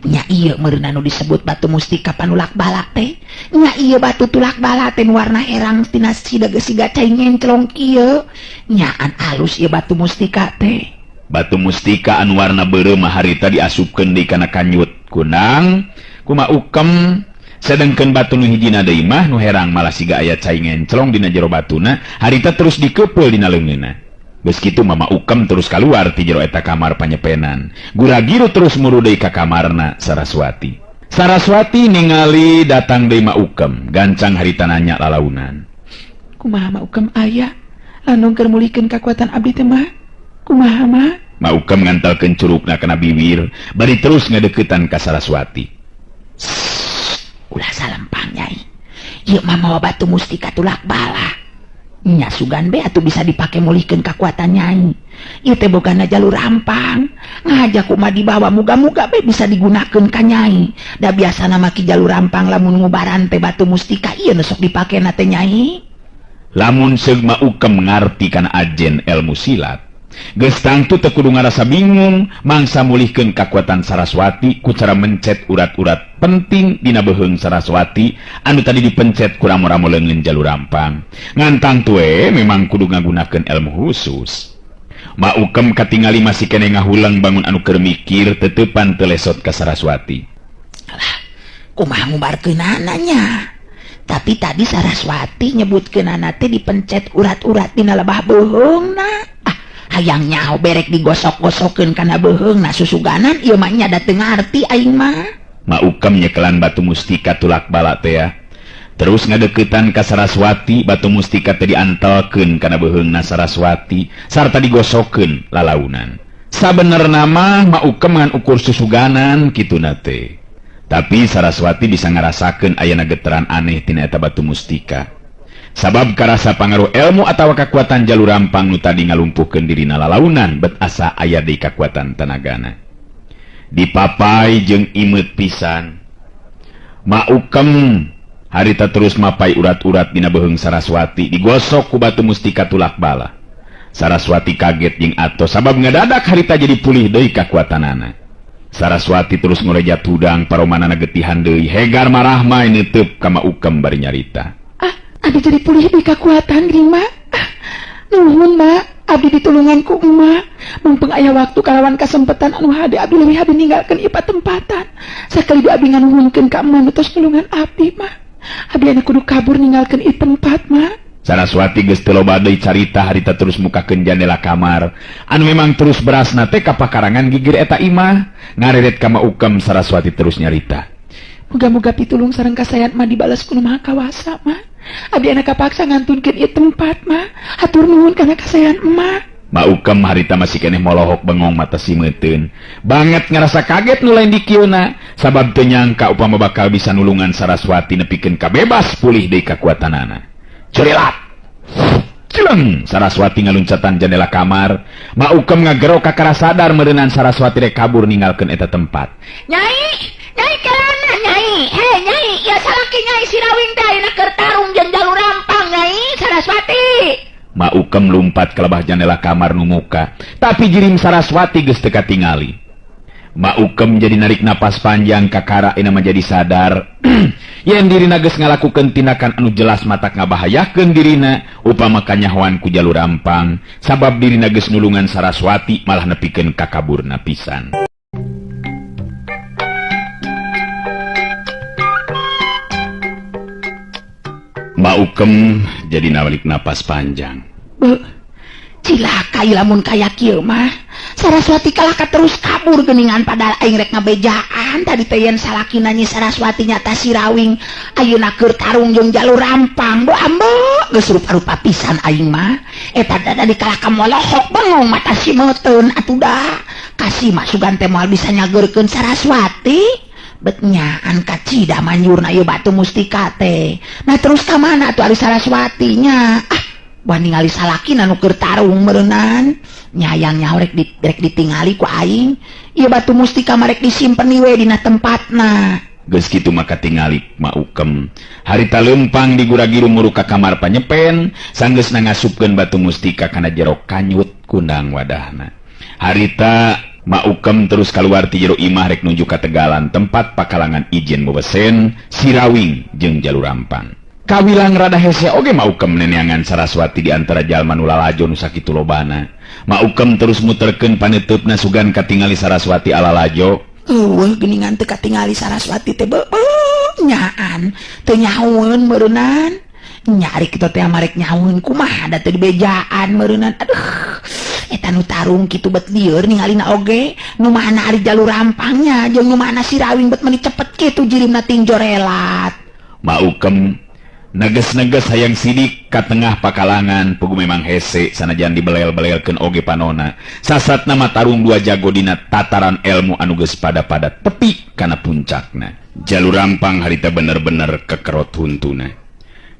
S3: Nya ieu meureunna nu disebut batu mustika panulak bala teh. Nya ieu batu tulak bala teh warna herang tina siga cai ngencelong ieu. Nyaan alus ieu batu mustika teh.
S2: Batu mustika anu warna beureum harita diasupkeun deui kana kanyut kunang ku Maukem, sedengkeun batu nu hijina deui mah nu herang malah siga aya cai ngencelong dina jero batuna, harita terus dikeupel dina leungeunna. Geus kitu Maukem terus kaluar ti jero eta kamar panyepenan. Guragiru terus muru deui ka kamarna Saraswati. Saraswati ningali datang deui Maukem, gancang harita nanya lalaunan.
S3: Kumaha Maukem aya? Anu keur mulihkeun kakuatan abdi teh mah? Kumaha mah?
S2: Maukem ngantelkeun curugna kana bibir, bari terus ngadeuketan ka Saraswati.
S3: Ulah salempang Nyai. Ieu mah mawa batu mustika tulak bala. Nya sugan be atuh bisa dipake mulihkeun kakuatan Nyai. Ieu teh bogana jalur rampang. Ngajak mah dibawa muga-muga be bisa digunakeun ka Nyai. Da biasana mah ki jalur rampang lamun ngubaran teh batu mustika ieu nu sok dipakena teh Nyai.
S2: Lamun seug Maukem ngarti kana ajen ilmu silat, geus tangtu teu kudu ngarasa bingung mangsa mulihkeun kakuatan Saraswati ku cara mencet urat-urat penting dina beheung Saraswati anu tadi dipencet ku ramo-ramo leungeun jalur rampang. Ngan tangtu memang kudu ngagunakeun ilmu khusus. Maukem katingali masih kene ngahulang bangun anu keur mikir teutepan teu lesot ka Saraswati.
S3: Alah, kumaha ngubarkeunana nya? Tapi tadi Saraswati nyebutkeunana teh dipencet urat-urat dina lebah beheungna. Hayang nyaho berek digosok-gosokeun kana beheungna susuganan ieu mah nya da teu ngarti aing mah.
S2: Maukem nyekelan batu mustika tulak bala teh ya. Terus ngadeuketan ka Saraswati, batu mustika teh diantelkeun kana beheungna Saraswati sarta digosokeun lalaunan. Sabenerna mah Maukem ngan ukur susuganan kituna teh. Tapi Saraswati bisa ngarasakeun ayana geteran aneh tina eta batu mustika. Sabab karasa pangaruh ilmu atawa kakuatan jalur rampang nu tadi ngalumpuhkeun dirina lalaunan bet asa aya deui kakuatan tenagana. Dipapai jeung imeut pisan. Maukem harita terus mapai urat-urat dina beheung Saraswati digosok ku batu mustika tulak bala. Saraswati kaget jeung atos sabab ngadadak harita jadi pulih deui kakuatanana. Saraswati terus ngorejat hudang paromanana getihan deui hegar marah mah neuteub ka Maukem bari nyarita.
S3: Abdi jadi pulih di kakuatan Rima. Nuhun mak, abdi ditulungan ku emak. Mumpung aya waktu kalawan kasempetan anu hade abdi leuwih hade ninggalkeun ieu patempatan. Sakali abdi nganuhunkeun ka emak nu tos nulungan abdi mah. Abdi anu kudu kabur ninggalkeun ieu tempat mah.
S2: Saraswati geus teu loba deui carita harita terus mukakeun jendela kamar. Anu memang terus berasna teh ka pakarangan gigir eta imah. Ngareret ka Maukem Saraswati terus nyarita.
S3: Muga-muga pitulung sareng kasayat mah dibales ku Maha Kawasa mah. Abdi anak kapaksa ngantunkeun ieu tempat mah. Hatur nuhun kana kasayan emak.
S2: Maukem harita masih keneh molohok bengong mata simeuteun. Banget ngarasa kaget nu lain di kieuna sabab teu nyangka upama bakal bisa nulungan Saraswati nepikeun kabebas pulih deui kakuatanana. Cerilat. Cileng Saraswati ngaluncatan jendela kamar. Maukem ngagero ka kara sadar meureunnan Saraswati rek kabur ninggalkeun eta tempat.
S3: Nyai kelana Nyai. Heh Nyai, ya salaki Nyai Sirawing teh ayeuna keur tarung jeung jalur rampang Nyai Saraswati.
S2: Maukem lumpat ke lebah jendela kamar nu muka, tapi jirim Saraswati geus teu katingali. Maukem jadi narik napas panjang kakara ina menjadi sadar yen dirina geus ngalakukeun tindakan anu jelas matak ngabahayakeun dirina upama kanyahoan ku jalur rampang sabab dirina geus nulungan Saraswati malah nepikeun ka kaburna pisan. Maukem jadi narik napas panjang.
S3: Cilaka lamun kaya kieu mah. Saraswati kalaka terus kabur geuningan padahal aing rek ngabejaan tadi teh yen salakina nyi Saraswati nyata Sirawing ayeuna keur tarung jeung jalur rampang. Bo ambo geus rupa-rupa pisan aing mah. Eta tadi kalaka molohok bengong mata simeuteun atuh da. Kasih mah sugan teh moal bisa nyageurkeun Saraswati. Betnyaan kacida manjurna ieu batu mustika teh. Nah terus ka mana atuh ari Saraswatinya? ningali salaki anu keur tarung meureunnan nyayangnya rek ditingali ku aing ieu batu mustika marek disimpen we dina tempatna.
S2: Geus kitu maka tingali Maukem harita lempang digura-giru muru ka kamar panyepen sanggeusna ngasupkeun batu mustika kana jero kanyut kundang wadahna. Harita Maukem terus kaluar ti jero imah rek nuju ka tegalan tempat pakalangan ijen bobesen Sirawing jeung Jalurampang. Kawilang rada hese oge Maukem neneangan Saraswati di antara jalma nu lalajo nu sakitu lobana. Maukem terus muterkeun paneteupna sugan katingali Saraswati alalajo.
S3: Geningan teu katingali Saraswati teh nyaan teu nyahoeun meureunnan. Nyari kitu teh marek nyahoeun kumaha da teu dibejaan meureunnan. Aduh, eta nu tarung kitu bet lieur ningalina oge nu mana ari Jalurampangnya jeung nu mana Sirawing bet meuni cepet kitu jirimna tinjor relat.
S2: Maukem neges-neges hayang sidik ka tengah pakalangan pugu memang hese sanajan dibelel-belelkeun oge panona sasatna mah tarung dua jago dina tataran ilmu anu geus pada-pada tepi kana puncakna. Jalurampang harita bener-bener kekerot huntuna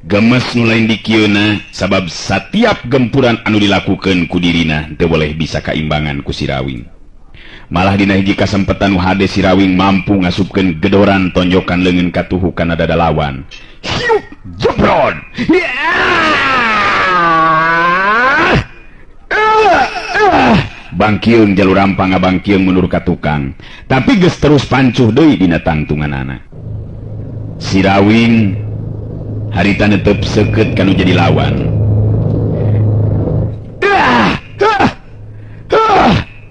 S2: gemes nu lain di kieuna sabab satiap gempuran anu dilakukeun ku dirina teu boleh bisa kaimbangan ku Sirawing. Malah dina hiji kasempetan nu hade Sirawing mampu ngasupkeun gedoran tonjokan leungeun ka tuhu kana dada lawan. Hiup jebrod. Bangkieun Jalurampang ngabangkieun mundur ka tukang, tapi geus terus pancuh deui dina tangtunganana. Sirawing harita netep seukeut kanu jadi lawan.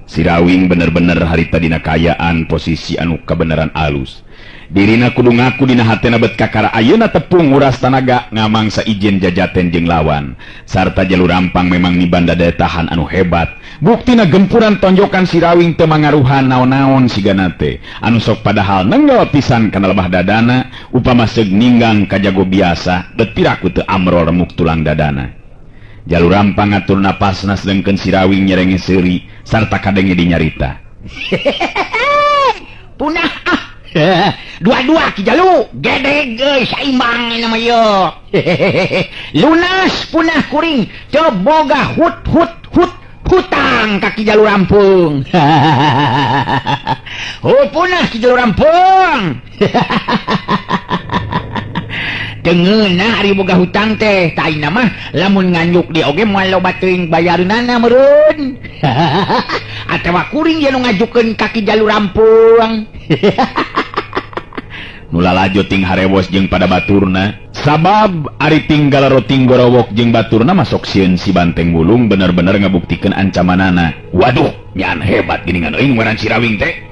S2: Sirawing bener-bener harita dina kayaan posisi anu kebenaran alus. Dirina kudu ngaku dina hatena bet kakara ayeuna tepung nguras tanaga ngamangsa ijen jajaten jeung lawan. Sarta Jalurampang memang nibanda daya tahan anu hebat. Buktina gempuran tonjokan Sirawing teu mangaruhan naon-naon sigana teh. Anu sok padahal nenggel pisan kana lebah dadana upama seug ninggang ka jago biasa bet piraku teu amrol remuk tulang dadana. Jalurampang ngatur napasna sedengkeun Sirawing nyerenge seuri sarta kadenge dinyarita.
S3: Punah dua-dua Ki Jalu gede geus saimbang nama yo. Lunas punah kuring teu boga hutang ka Ki Jalurampung. Punah Ki Jalurampung. Dengeuna ari boga hutang teh taina mah lamun nganyuk di oge moal loba teuing bayareunana meureun. Atawa kuring ye nu ngajukeun ka Ki Jalurampung.
S2: Nulalajo ting harewos jeung pada baturna sabab ari tinggal roting gorowok jeung baturna masok sieun si Banteng Bulung bener-bener ngabuktikeun ancamanana. Waduh nyaan hebat geuningan euy ngaran Sirawing teh.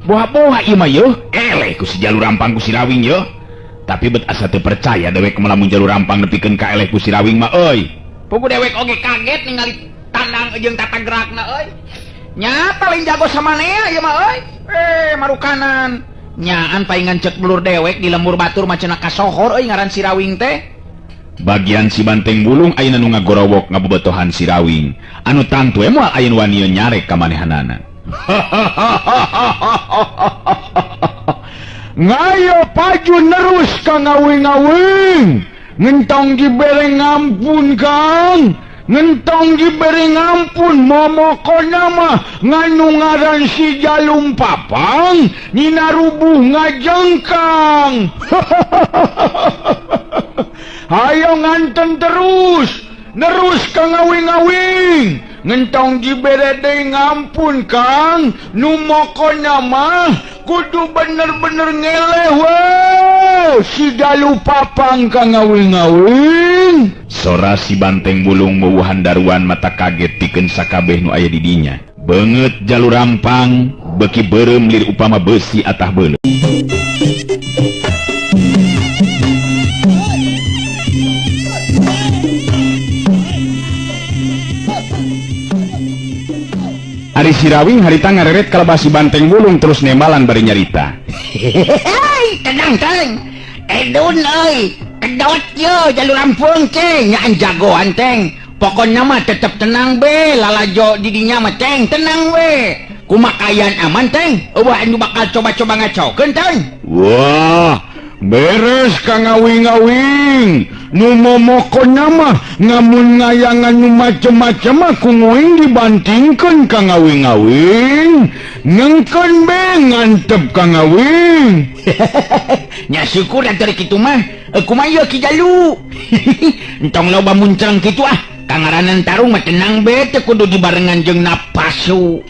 S2: Boha-boha ieu mah yeuh eleh ku si Jalurampang ku Sirawing yeuh. Tapi bet asa teu percaya dewek melamun Jalurampang nepikeun ka eleh ku Sirawing mah euy.
S3: Pugu dewek oge kaget ningali tandang jeung tata gerakna euy. Nya paling jago samanea ieu mah euy. Marukanan. Nyaan paingan cek belur dewek di lembur batur macana kasohor euy ngaran Sirawing teh.
S2: Bagian si Banteng Bulung ayeuna nu ngagorowok ngabobetohan Sirawing. Anu tantu moal ayeuna wani nyarek ka manehanana. Ngayo paju nerus ka ngawing-ngawing. Ngentong dibere ngampun Kang. Ngentong diberi ngampun momokona mah nganu ngaran si Jalumpapang nina rubuh ngajengkang. Hayo nganten terus nerus ka ngawing-ngawing ngentong dibere deui ngampun Kang nu mokona mah kudu bener-bener ngeleh we si Jalupapang ka ngawing-ngawing. Sora si Banteng Bulung meueuhan daruan mata kaget pikeun sakabeh nu aya di dinya. Beungeut Jalurampang beuki beureum lir upama beusi atah beuleuh. Ari Sirawing harita ngareret kalebah si Banteng Bulung terus nembalan bari nyarita.
S3: Hei, tenang teng. Edun euy, kedot yo Jalurampung teh nyaan jagoan teng. Pokona mah tetep tenang be, lalajo di dinya mah teng, tenang we. Kumakayan aman teng. Eueuh anu bakal coba-coba ngacokeun teng.
S2: Wah, beres ka ngawing-ngawing.
S4: nu momokon nama ngamun ngayangan nu macem-macem aku ngoing dibandingkan kang ngawing-ngawing ngengken be ngantep kang ngawing.
S2: Nya syukur dari kitu mah kumaha Ki Jalu. Entong loba muncang kitu kangaranan tarung mah tenang be teu kudu dibarengan jeung napasu.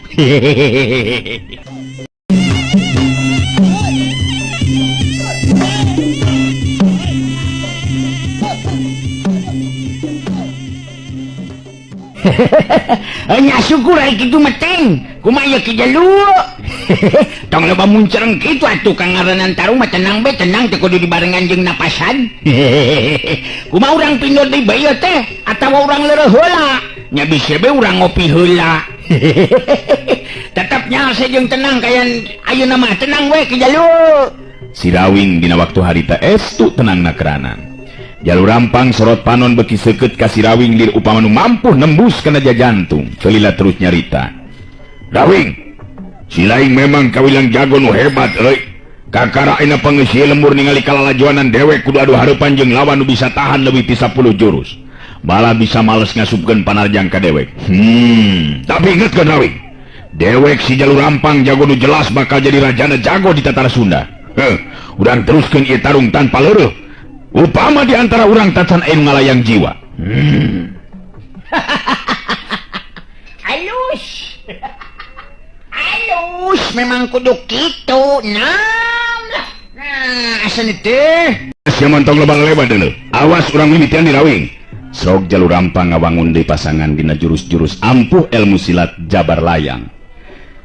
S2: Nya syukur ai kitu mah teng kumaha Ki Jalu. Tong loba muncereng kitu atuh kangaranan tarung mah tenang be tenang teu kudu dibarengan jeung napasan. Kumaha urang pindot deui bae teh atawa urang leureuh heula nya bisi be urang ngopi heula. Tetep nyaho jeung tenang kayan ayeuna mah tenang we Ki Jalu. Si Rawing dina waktu harita estu tenangna keranan. Jalur Rampang sorot panon beki seukeut ka si Rawing lir upama nu mampu nembus kana jantung. Celila terus nyarita. Rawing, si Laing memang kawilang jago nu hebat euy. Kakara ayeuna pangeusieun lembur ningali kalalajoanan dewek kudu adu hareupan jeung lawan nu bisa tahan leuwih ti 10 jurus. Malah bisa males ngasupkeun panarjang ka dewek. Tapi ingetkeun Rawing. Dewek si Jalur Rampang jago nu jelas bakal jadi rajana jago di Tatara Sunda. Urang teruskeun ieu tarung tanpa leureuk. Upama di antara urang tacan aya ngalayang jiwa.
S3: Halus. Halus memang kudu kitu. Nah, asa teh.
S2: Sia mantong lebar-lebar deuleu. Awas urang mimitian di Rawing. Sok Jalur Rampang ngawangun deui pasangan dina jurus-jurus ampuh ilmu silat Jabar Layang.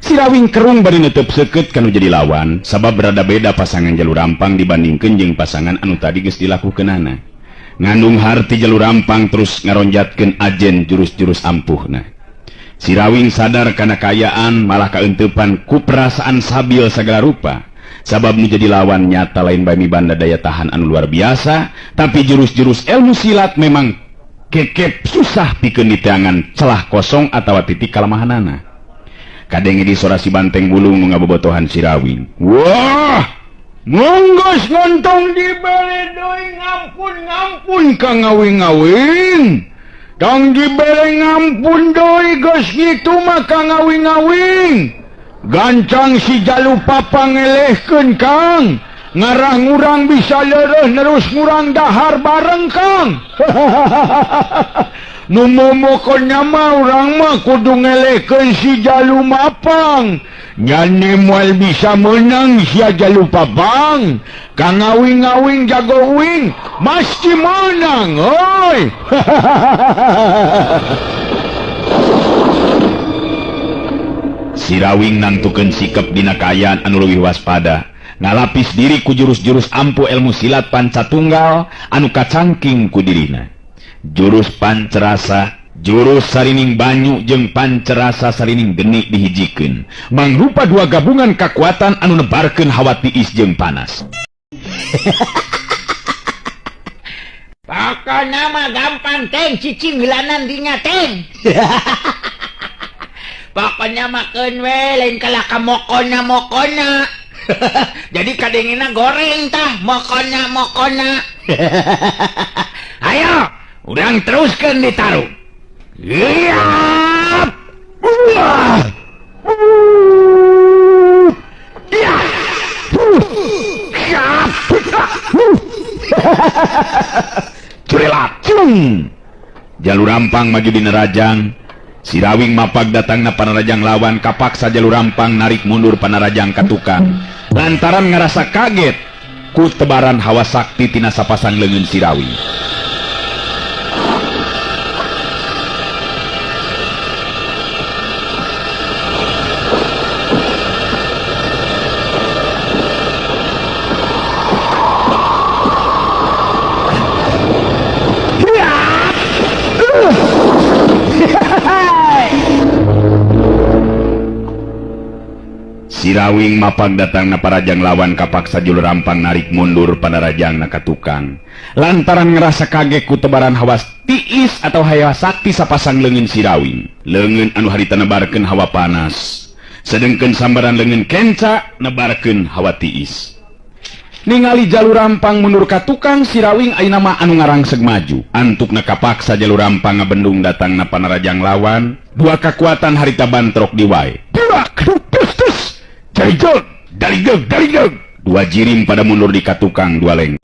S2: Si Rawing kerung bari netep seukeut kanu jadi lawan sabab berada beda pasangan Jalur Rampang dibandingkeun jeung pasangan anu tadi geus dilakukeunana. Ngandung harti Jalur Rampang terus ngaronjatkeun ajen jurus-jurus ampuhna. Si Rawing sadar kana kayaan malah kaeunteupan ku perasaan sabil sagala rupa. Sabab nu jadi lawan nyata lain bae mibanda daya tahan anu luar biasa, tapi jurus-jurus ilmu silat memang kekep susah pikeun diteangan celah kosong atawa titik kalemahanana. Kadenge di sora si banteng bulung nu ngabobotohan si Rawing.
S4: Wah, monggus ngontong dibere deui ngampun kang ngawing-ngawing. Tong dibere ngampun deui geus kitu mah kang ngawing-ngawing. Gancang si Jalu papa ngelehkeun Kang. Ngarah ngurang bisa leureuh nerus ngurang dahar bareng Kang. Nu momokonnya mah urang mah kudu ngelehkeun si Jalu mapang. Nyane moal bisa menang si Jalu papang. Kang ngawing-ngawing jago uing mesti menang oi.
S2: Si Rawing nangtukeun sikep dina kaayaan anu leuwih waspada, ngalapis diri ku jurus-jurus ampuh ilmu silat pancatunggal anu kacangking ku dirina. Jurus pancerasa, jurus sarining banyu jeung pancerasa sarining geni dihijikeun, mangrupa dua gabungan kekuatan anu nebarkeun hawa tiis jeung panas.
S3: Pokona mah gampang teng cicing hilanan dinya teng. Pokoknya makan we lain kala ka mokona. Jadi kadengina goreng tah mokona.
S2: Ayo, urang teruskeun ditarung. Iya. Iya. Curelat. Jalur Rampang maju dina rajang. Si Rawing mapag datangna panarajang lawan kapaksa Jalur Rampang narik mundur panarajang ka tukang. Lantaran ngerasa kaget ku tebaran hawa sakti tina sapasang leungeun si Rawing. Si Rawing mapag datang na parajang lawan kapaksa Jalur Rampang narik mundur panarajang na katukang. Lantaran ngerasa kaget ku tebaran hawa tiis atau hawa sakti sapasang leungeun si Rawing. Leungeun anu harita nebarkeun hawa panas. Sedengkeun sambaran leungeun kenca nebarkeun hawa tiis. ningali jalur rampang mundur ka tukang sirawing ayeuna mah anu ngarangseg maju. Antukna kapaksa jalur rampang ngabendung datangna panarajang lawan. Dua kekuatan harita bantrok di wae. Burak, tus, jarijog, daligeg. Dua jirim pada mundur di katukang dua leng.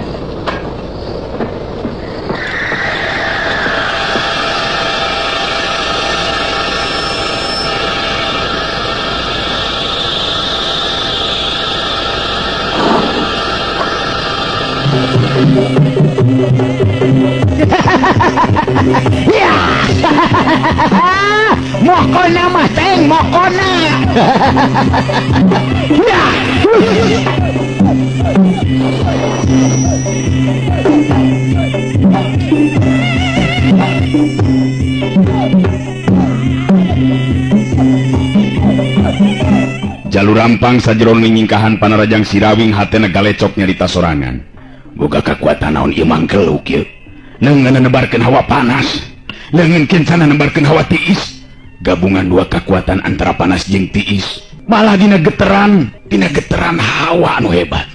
S3: Ya. Mokona mah teng mokona. Ya.
S2: Jalur rampang sajeron nyingkahan panarajang sirawing hatena galecok nyarita sorangan. Boga kekuatan naon ieu mangkeluk ieu. Leungeun nebarkeun hawa panas, leungeun kencana nebarkeun hawa tiis. Gabungan dua kekuatan antara panas jeung tiis, malah dina geteran hawa anu hebat.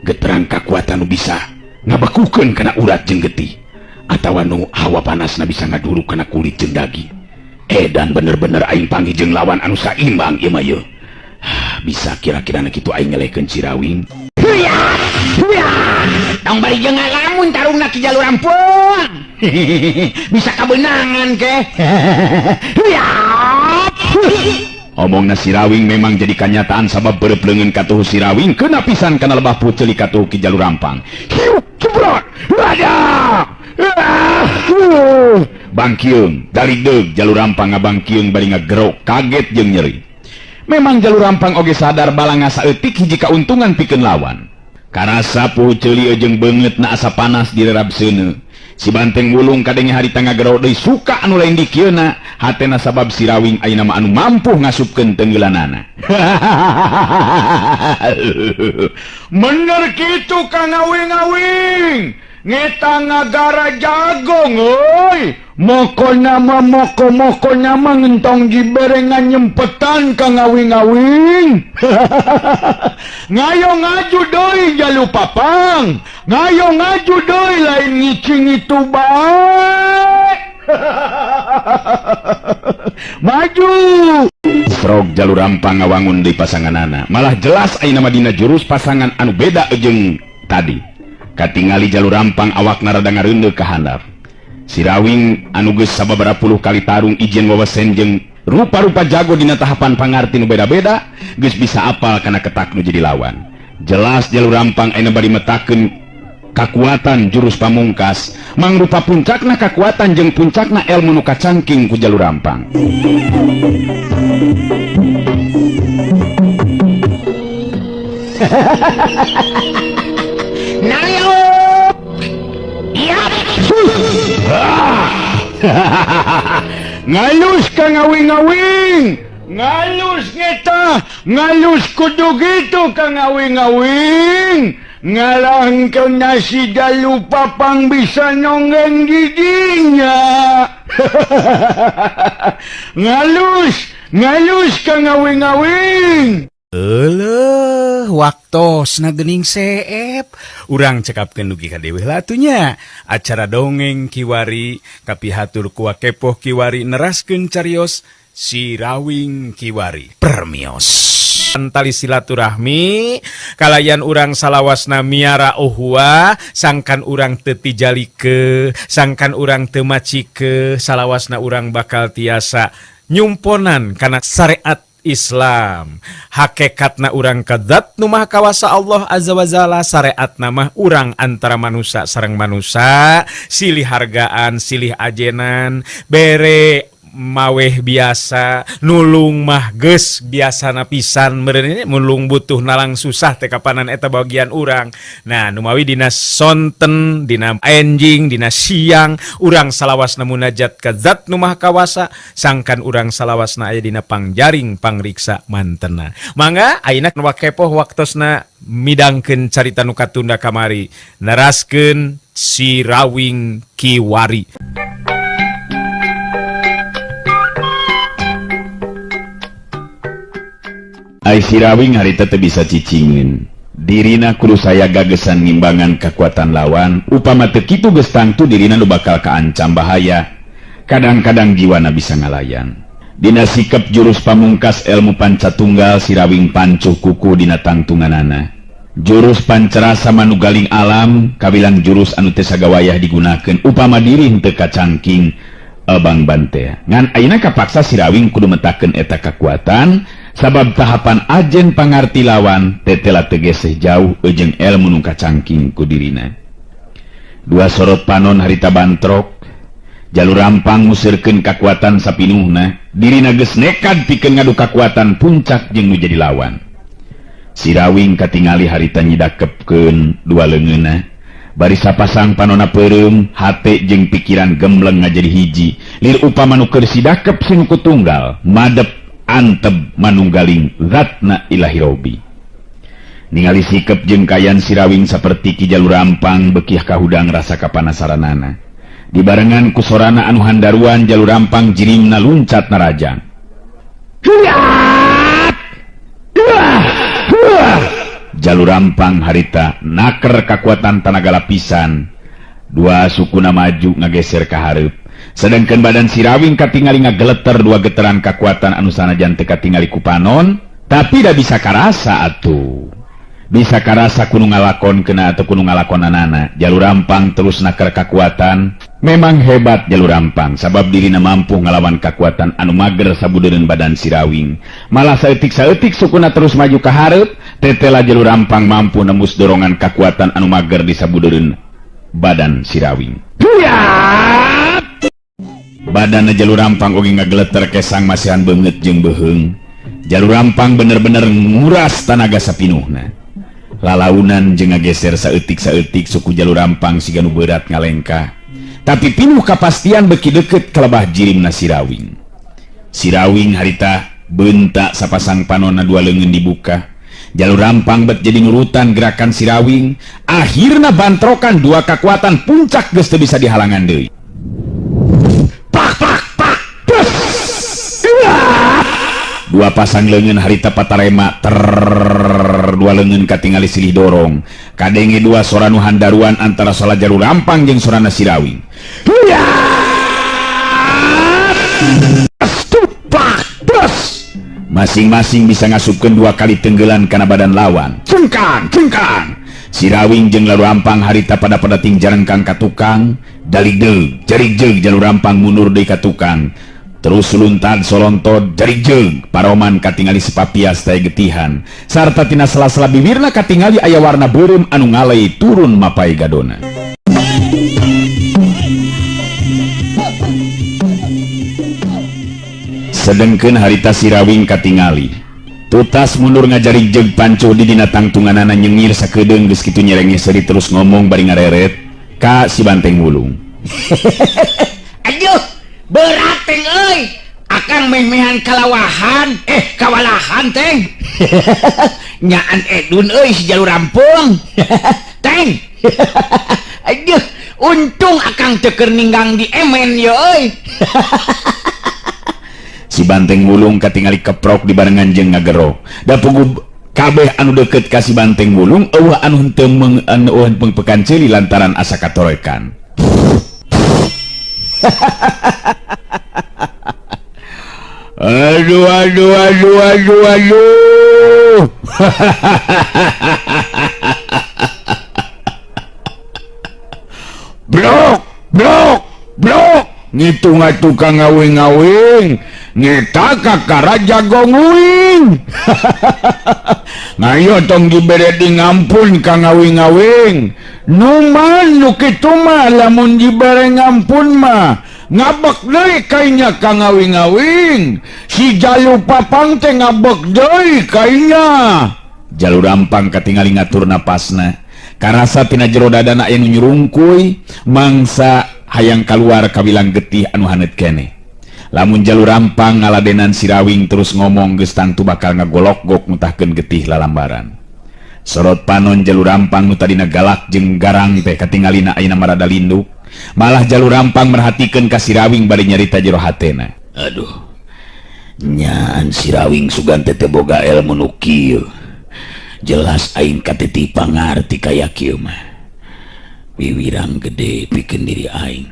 S2: Geteran kekuatan nu bisa ngabekukeun kana urat jeung getih, atawa nu hawa panasna bisa ngaduruk kana kulit jeung daging. Edan bener-bener aing panggih jeung lawan anu saimbang ieu mah yeuh. Bisa kira-kira kitu aing ngelehkeun Cirawing.
S3: Tong bari jeung ngalamun tarungna ki jalur rampung. Bisa kabenangan ke.
S2: Omongna Sirawing memang jadi kenyataan sabab beureup katuh Sirawing keuna pisan kana lebah puceuli katuh ki jalur rampang. Hiup cebrot. Ada. Bangkiung, daligdeug jalur rampang ngabangkiung bari ngagerok kaget jeung nyeri. Memang jalur rampang oge sadar bala ngasaeutik hiji kauntungan pikeun lawan. Karasa puceuli jeung beungeutna asa panas direrabseuneu. Si banteng wulung kadenge harita ngagero deui suka anu lain di kieuna hatena sabab Sirawing ayeuna mah anu mampu ngasupkeun teunggelanana.
S4: Bener kitu Kang Awing-awing. Ngeta ngagara jagong euy. Mokona mah moko-mokona mah ngentong jiberengan nyempetan Kang Awing-awing. Ngayo ngaju deui jalu papang. Ngayo ngaju deui lain ngicing itu bae. Maju.
S2: Frog jalur rampang ngawangun deui pasanganana. Malah jelas ayeuna mah dina jurus pasangan anu beda jeung tadi. Katingali jalur rampang awakna rada ngareundeuk ka handap. Sirawing anu geus sababaraha puluh kali tarung ijen wawasen jeung rupa-rupa jago dina tahapan pangarti nu beda-beda geus bisa apal kana ketak nu jadi lawan. Jelas jalur rampang ayeuna bari metakeun kakuatan jurus pamungkas mangrupa puncakna kakuatan jeung puncakna elmu nu kacangking ku jalur rampang.
S3: Nayop. Yap.
S4: Ngalus Kang Awing-awing. Ngalus ngeta. Ngalus kudu gitu Kang Awing-awing. Ngalangkeun nasi jalu papang bisa nonggeng giginya. Ngalus Kang Awing-awing.
S1: Waktosna geuning seep urang cekapkeun dugi ka dewe latunya acara dongeng kiwari kapihatur ku Wakepoh Kiwari neraskeun carios Sirawing Kiwari permios tali silaturahmi kalayan urang salawasna miara uhwa sangkan urang teu tijalike sangkan urang teu macike salawasna urang bakal tiasa nyumponan kana syariat Islam hakikatna urang kadzat nu maha kawasa Allah azza wa jalla syariatna mah urang antara manusia sareng manusia silih hargaan silih ajenan bere maweh biasa nulung mah geus biasana pisan meureun mulung butuh nalang susah teh kapanan eta bagian urang. Nah nu mawi dina sonten dina enjing dina siang urang salawasna munajat ka zat nu maha kawasa sangkan urang salawasna aya dina pangjaring pangriksa mantena. Mangga ayeuna Wakepoh waktosna midangkeun carita nu katunda kamari neraskeun Sirawing Kiwari.
S2: Ai Sirawing harita teu bisa cicingeun. dirina kudu saya gagesan ngimbangan kekuatan lawan upama teu kitu geus tangtu dirina nu bakal kaancam bahaya. Kadang-kadang jiwana bisa ngalayan. Dina sikap jurus pamungkas ilmu pancatunggal Sirawing pancuh kuku dina tangtunganana. Jurus pancerasa manugaling alam kabilang jurus anu teu sagawayah digunakeun upama diri teu kacangking abang bante. Ngan ayeuna kapaksa Sirawing kudu metakeun eta kekuatan sabab tahapan ajen pangarti lawan tetela tegeseh jauh jeung ilmu nu kacangking ku dirina. Dua sorot panon harita bantrok jalur rampang musirkeun kekuatan sapinuhna dirina geus nekad pikeun ngadu kekuatan puncak jeung nu jadi lawan. Sirawing katingali harita nyidakepkeun dua leungeunna bari sapasang panonna peureum hate jeung pikiran gembleng ngajadi hiji lir upama nu keur sidakep sing kutunggal madep anteb manunggaling zatna ilahi robi. Ningali sikep jeung kayan Sirawing saperti ki jalur rampang bekiah kahudang rasa kapanasaranana. Dibarengan ku sorana anu handaruan jalur rampang jirimna luncat narajang. Jalur rampang harita naker kekuatan tanaga lapisan. Dua sukuna maju ngageser ka hareup. Sedangkan badan Sirawing katingali ngageleter dua geteran kekuatan anu sanajan teu katingali ku panon, tapi da bisa karasa atuh. Bisa karasa kudu ngalakonkeun atau kudu ngalakonanana. Jalur rampang terus naker kekuatan. Memang hebat jalur rampang sabab dirina mampu ngalawan kekuatan anu mager sabudeureun badan Sirawing. Malah saeutik-saeutik sukuna terus maju ka hareup, tetela jalur rampang mampu nembus dorongan kekuatan anu mager di sabudeureun badan Sirawing. Badan jalur rampang oge ngageleter kesang masihan beungeut jeung beheung. Jalur rampang bener-bener nguras tanaga sapinuhna. Lalaunan jeung ngageser saeutik-saeutik suku jalur rampang siga nu berat ngalengkah. Tapi pinuh kapastian beki deukeut kalebah jirimna Sirawing. Sirawing harita beuntak sapasang panonna dua leungeun dibuka. Jalur rampang bet jadi nurutan gerakan Sirawing. Akhirna bantrokan dua kekuatan puncak geus teu bisa dihalangan deui. Dua pasang leungeun harita patarema dua leungeun katingali silih dorong. Kadenge dua soranu handaruan antara sola jalur rampang jeung sorana Sirawing. Masing-masing bisa ngasupkeun dua kali tenggelan kana badan lawan. Cengkang. Sirawing jeung jalur rampang harita pada ting jarengkang ka tukang. Daligdeug, jarig-jeug jalur rampang mundur deui ka tukang. Terus luntad solontod jarig jeug paroman katingali sepapias taya getihan sarta tina sela-sela bibirna katingali aya warna beureum anu ngalei turun mapai gadona. Sedengkeun harita Sirawing katingali tutas mundur ngajarig jeug pancuh di dina tangtunganana nyengir sakedeung geus kitu nyerenge seuri terus ngomong bari ngareret ka si Banteng Wulung.
S3: Aduh, berat Teng euy. Akang memehan kalawahan, kawalahan Teng. Nyaan Edun euy si jalur rampung. Teng. Aduh, untung akang teu keur ninggang di emen ye euy.
S2: Si Banteng Wulung katingali keprok dibarengan jeung ngagero. Da pugu kabeh anu deukeut ka si Banteng Wulung eueuh anu henteu pekan ceuli lantaran asa katorekan. Aduh. Blok. Ngitung tukang ngawing-ngawing. Ngeta kakara jago nguing. Ngayo tong dibere di ngampun ka ngawing-ngawing. Numan nu kitu mah lamun dibere ngampun mah ngabek deui kainya ka ngawing-ngawing. Si Jalur Papang teh ngabek deui kainya. Jalur Rampang katingali ngatur napasna. Karasa tina jero dadana aya nu nyurungkuy mangsa hayang kaluar kabilang getih anu haneut keneh. Lamun Jalur Rampang ngaladenan Sirawing terus ngomong geus tangtu bakal ngagolok-gok mutahkeun getih lalambaran. Sorot panon Jalur Rampang nu tadina galak jeung garang teh katingalina ayeuna marada linduk. Malah Jalur Rampang merhatikeun ka Sirawing bari nyarita jero hatena. Aduh. Nyaan Sirawing sugan teh boga ilmu nu kieu. jelas aing katiti pangarti kayak kieu mah wiwirang gede pikeun diri aing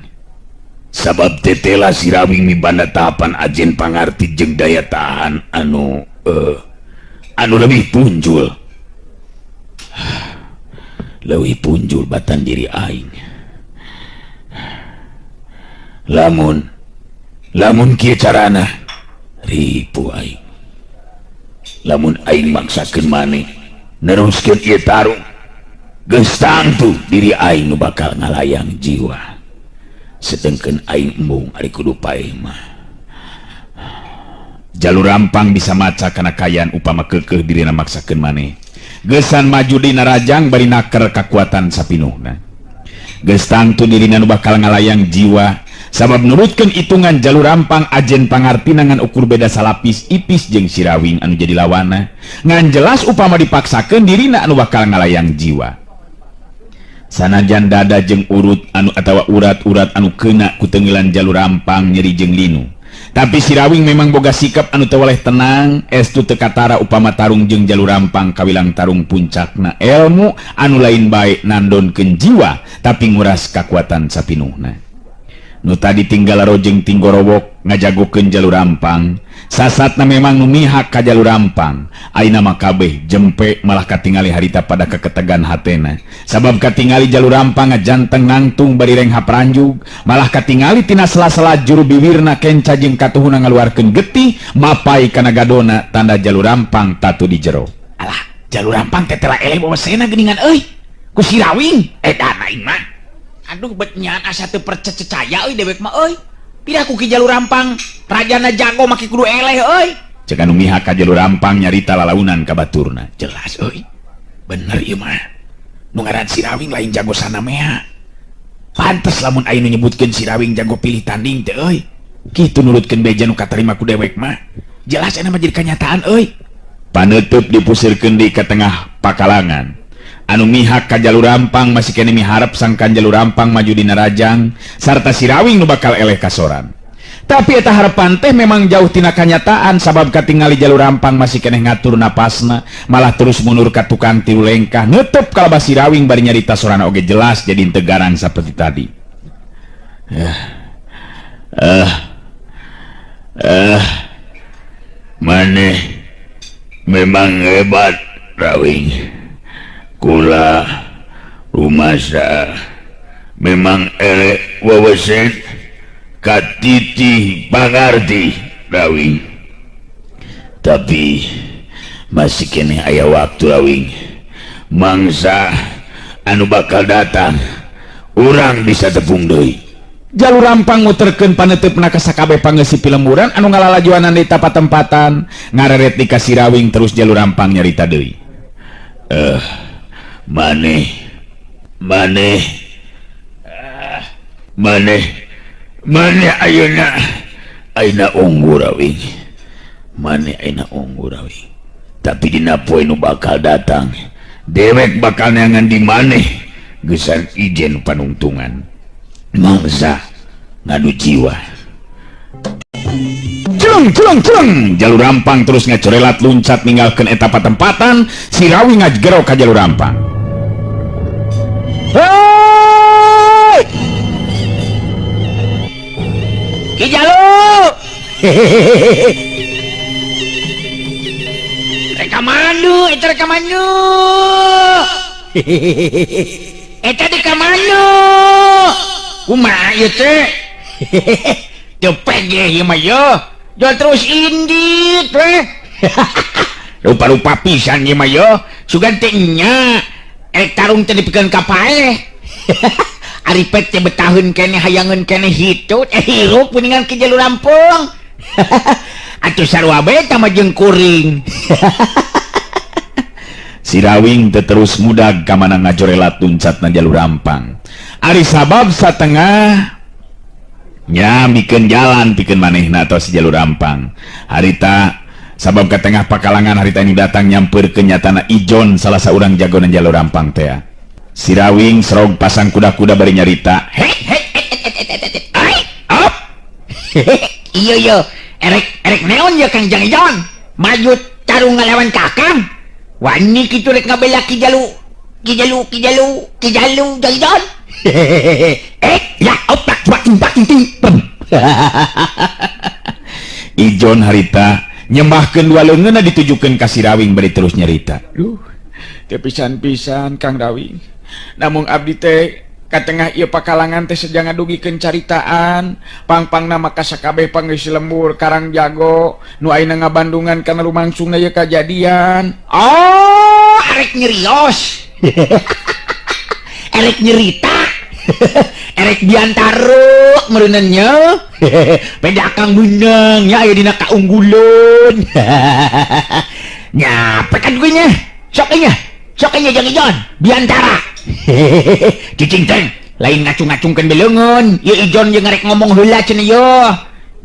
S2: sabab tetela Sirawing mibanda tahapan ajen pangarti jeung daya tahan anu lebih punjul batan diri aing lamun kieu carana ripu aing lamun aing maksakeun maneh neruskeun ieu tarung geus tangtu diri aing nu bakal ngalayang jiwa sedengkeun aing embung ari kudu paeh mah Jalur Rampang bisa maca kana kayaan upama keukeuh dirina maksakeun maneh geusan maju dina rajang bari naker kakuatan sapinuhna geus tangtu dirina nu bakal ngalayang jiwa sabab nurutkeun itungan Jalur Rampang ajen pangartina ngan ukur beda salapis ipis jeung Sirawing anu jadi lawana ngan jelas upama dipaksakeun dirina anu bakal ngalayang jiwa sanajan dada jeung urut anu atawa urat-urat anu keuna ku teunggilan Jalur Rampang nyeri jeung linu tapi Sirawing memang boga sikap anu teu waleh tenang estu teu katara upama tarung jeung Jalur Rampang kawilang tarung puncakna ilmu anu lain bae nandonkeun jiwa tapi nguras kakuatan sapinuhna nu tadi tinggal rojeng tinggorowok ngajagokeun Jalur Rampang sasatna memang nu mihak ka Jalur Rampang ayeuna mah kabeh jempe malah katingali harita pada keketegan hatena sabab katingali Jalur Rampang ngajanteng nangtung bari reng hapranjug malah katingali tina sela-sela juru bibirna kenca jeung katuhuna ngaluarkeun getih mapai kana gadona tanda Jalur Rampang tatu di jero alah Jalur Rampang teh telah eleh bawasena geuningan euy ku Sirawing edan aing mah aduh betnyaan asa teu percaya euy dewek mah euy pindah ku ki Jalur Rampang rajana jago make kudu eleh euy ceuk anu mihak ka Jalur Rampang nyarita lalaunan ka baturna jelas euy bener ieu mah nu ngaran Sirawing lain jago sanamea pantes lamun aya nu nyebutkeun Sirawing jago pilih tanding teh euy kitu nurutkeun beja nu katarima ku dewek mah jelas anu mah jadi kenyataan euy paneuteub dipusirkeun di ka tengah pakalangan anu mihak ka Jalur Rampang masih kene miharep sangkan Jalur Rampang maju dina rajang sarta Sirawing nu bakal eleh kasoran tapi eta harapan teh memang jauh tina kanyataan sabab katingali Jalur Rampang masih kene ngatur napasna malah terus mundur ka tukang tilu lengkah neuteub kalabah Sirawing bari nyarita sorana oge jelas jadi teu garang saperti tadi maneh memang hebat Rawing kula rumasa memang elek wawasan katiti pangarti Rawing tapi masih kene aya waktu Rawing mangsa anu bakal datang urang bisa tepung deui Jalur Rampang muterkeun paneteupna ka sakabeh pangeusip pilemuran anu ngalalajuanan di tempat-tempatan ngareret di ka Sirawing terus Jalur Rampang nyarita deui maneh ayeuna unggul Rawing maneh ayeuna unggul Rawing tapi dina poe nu bakal datang dewek bakal neangan di maneh geusan ijen panungtungan mangsa ngadu jiwa Celeng Jalur Rampang terus ngacorelat luncat ninggalkeun eta patempatan Sirawing ngajgero ka Jalur Rampang hei Ki Jalur reka mandu eta di kamanu kumaha ieu teh cepet ge ieu mah yo jual terus indit weh rupa-rupa pisan ieu mah yo sugan teh nya tarung teh dipikeun ka paeh ari pet teh betaheun keneh hayangeun keneh hitut hirup kuningan ke Jalur Rampung atuh sarua bae tah mah jeung kuring Sirawing teh terus mudag ka mana ngajorelat luncatna Jalur Rampang ari sabab satengah nya mikeun jalan pikeun manehna tos Jalur Rampang harita sabab ka tengah pakalangan harita nu datang nyampeurkeun nyatana ijon salah saurang jagoan Jalur Rampang teh Sirawing serog pasang kuda-kuda bari nyarita op iya erek neon ya Kang Jang Ijon maju tarung ngalawan Kakang
S5: Wani kitu rek ngabela Kijalu jalan. Ya otak bak ting.
S2: Ijon harita nyembahkeun dua leungeunna ditujukeun ka si Rawing bari terus nyarita.
S4: Teu pisan-pisan Kang Rawing. Namun abdi teh ka tengah ieu pakalangan teh sedang ngadugikeun caritaan pang-pang nama ka sakabeh pangeus lembur Karang Jago nu ayeuna ngabandungan kana lumangsungna ieu kajadian.
S5: Oh, arek nyerios. Erek nyerita. Erek diantaro mereunannya. Peda Kang Bunang nya aya dina kaungguleun. Nya pekan gue nya. Sok nya jeung Ijon biantara. Cicing teh lain ngacung-ngacungkeun beleungeun. Ieu Ijon jeung arek ngomong heula cenah yo.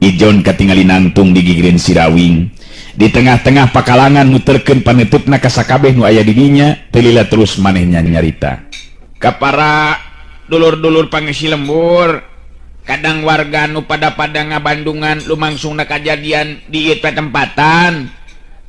S2: Ijon katingali nangtung di gigireun si Rawing. Di tengah-tengah pakalangan muterkeun panetupna ka sakabeh nu aya di dinya, teu lila terus manehnya nyarita.
S4: Ka para dulur-dulur pangisi lembur, kadang warga nu pada ngabandungan lumangsungna kajadian di ieu tempatan.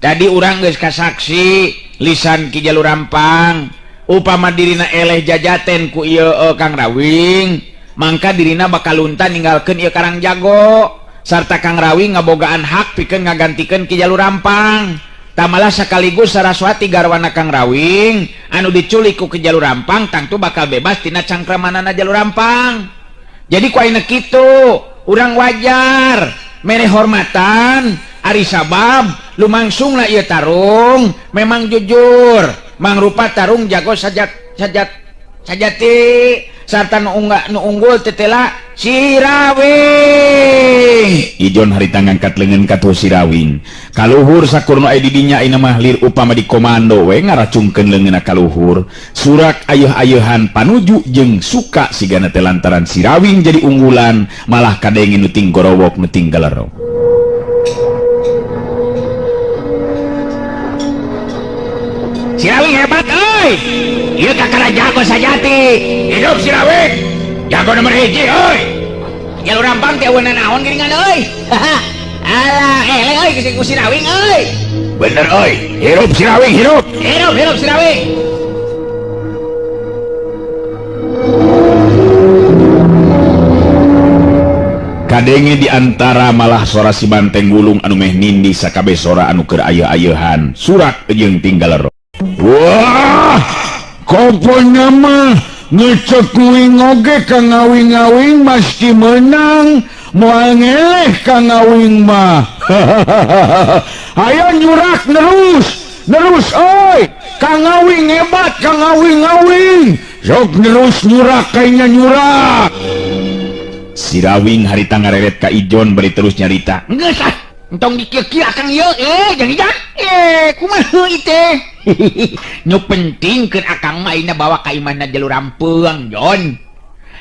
S4: Tadi urang geus kasaksi lisan Ki Jalur Rampang, upama dirina eleh jajaten ku ieu Kang Rawing, mangka dirina bakal lunta ninggalkeun ieu Karang Jago. Sarta Kang Rawing ngabogaan hak pikeun ngagantikeun Ki Jalur Rampang. Tamalah sekaligus Saraswati garwana Kang Rawing anu diculik ku Ki Jalur Rampang tangtu bakal bebas tina cangkramanana Jalur Rampang. Jadi ku ayeuna kitu, urang wajar mere hormatan ari sabab lumangsungna ieu tarung memang jujur mangrupa tarung jago sajati sarta nu unggul tetela si Rawing.
S2: Ijon harita ngangkat leungeun ka si Rawing. Kaluhur sakurna aya di dinya ayeuna mah lir upama di komando we ngaracungkeun leungeunna kaluhur. Surak ayeuh-ayeuhan panuju jeung suka sigana teh lantaran si Rawing jadi unggulan malah kadenge nu ting gorowok nu ting galerok.
S5: Si Rawing hebat euy. Ieu kakara jago sajati.
S4: Hidup si Rawing, jago nomor 1 euy.
S5: Jalur Rampang teh aweuna naon geuningan euy. Alah eleh euy ku si Rawing euy.
S4: Bener euy, hidup si Rawing, hidup.
S5: Hidup si Rawing.
S2: Kadenge di antara malah sora si banteng gulung anu meh nindi sakabeh sora anu keur ayeuh-ayeuhan surak jeung tinggal ro.
S4: Wah, koponya mah ngecek kuing oge ka ngawing-ngawing mesti menang. Moal ngeleh ka ngawing mah. Ayo nyurak nerus oi. Ka ngawing hebat, ka ngawing-ngawing. Sok nerus nyurak kayaknya nyurak.
S2: Si Rawing harita ngareret ka Ijon bari terus nyarita.
S5: Geus ah, entong dikieu-kieu akang ieu jeung Ijon. Kumaha ieu teh? Nu penting keur akang mah ayeuna bawa ka imahna Jalur Rampang, Jon.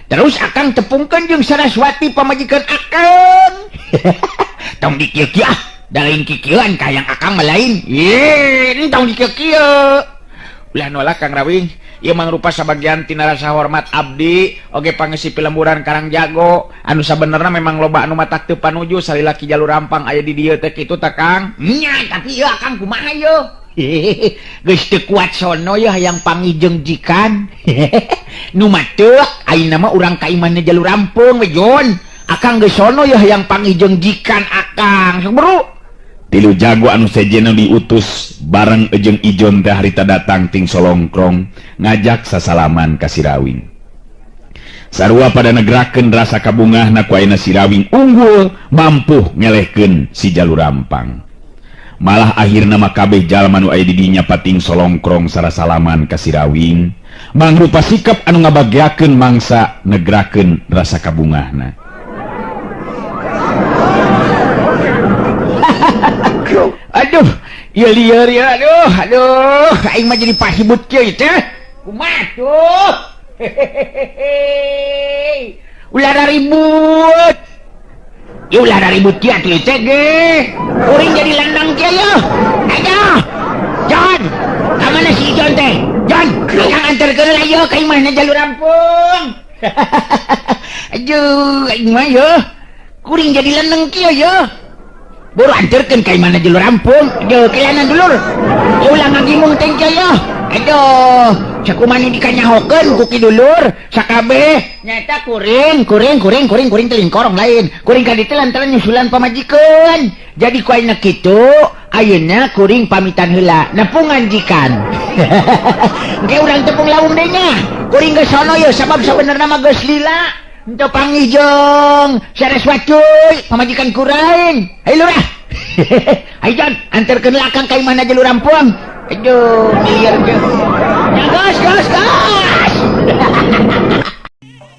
S5: Terus akang tepungkeun jeung Saraswati pamajikan akang. Tong dikieu-kieu ah, da lain kikieuan ka yang akang mah lain. Entong dikieu-kieu. Ulah nolak Kang Rawing. Ieu mangrupa sabagian tina rasa hormat abdi oge pangisi pilemburan Karang Jago anu sabenerna memang loba anu matak teu panuju salila Ki Jalur Rampang aya di dieu teh kitu tah Kang. Nya tapi ieu akang kumaha ieu? Geus teu kuat sono ieu hayang pangijeng jikan. Nu mah teu ayeuna mah urang ka imahna Jalur Rampang we Jon. Akang geus sono ieu hayang pangijeng jikan akang. Sok bro.
S2: Tilu jago anu sejena diutus bareng jeung Ijon teh harita datang ting solongkrong ngajak sasalaman ka si Rawing. Sarua pada negerakeun rasa kabungahna ku ayeuna si Rawing unggul mampu ngelehkeun si Jalur Rampang. Malah akhirna mah kabeh jalma nu aya di dinya pating solongkrong sarasalaman ka si Rawing mangrupa sikap anu ngabagiakeun mangsa negerakeun rasa kabungahna.
S5: Aduh, ieu lieur ya, aduh, aing mah jadi pasibut kieu teh. Kumaha tuh? Ulah ribut. Ya ulah ribut kieu atuh teh ge. Uring jadi landang kieu ya. Ayo. Jon, ka mana si Jon teh? Jon, akang anterkeun ayo ka imahna Jalur Rampang. Aduh, aing mah ya. Kuring jadi landang kieu ya. buru anterkeun ka imahna Jalur Rampung. Aduh, kelanan dulur. Ulang lagi mung teh jaya. Aduh, sakumani dikanyahokeun ku ki dulur, sakabeh nyata kuring teuing korong lain. Kuring ka ditu lantaran nyusulan pamajikeun. Jadi ku ayeuna kitu, ayeuna kuring pamitan heula, nepungan jikan. Engke urang tepung lawung deui nya. Kuring geus sono ye sabab sabenerna mah geus lila. Henteu panggih jeung Sareswati pamajikan kuring. Hai lurah. Hai Jon, anterkeun lakang ka imahna Jalur Rampung. Aduh, biar ke. Ya gas.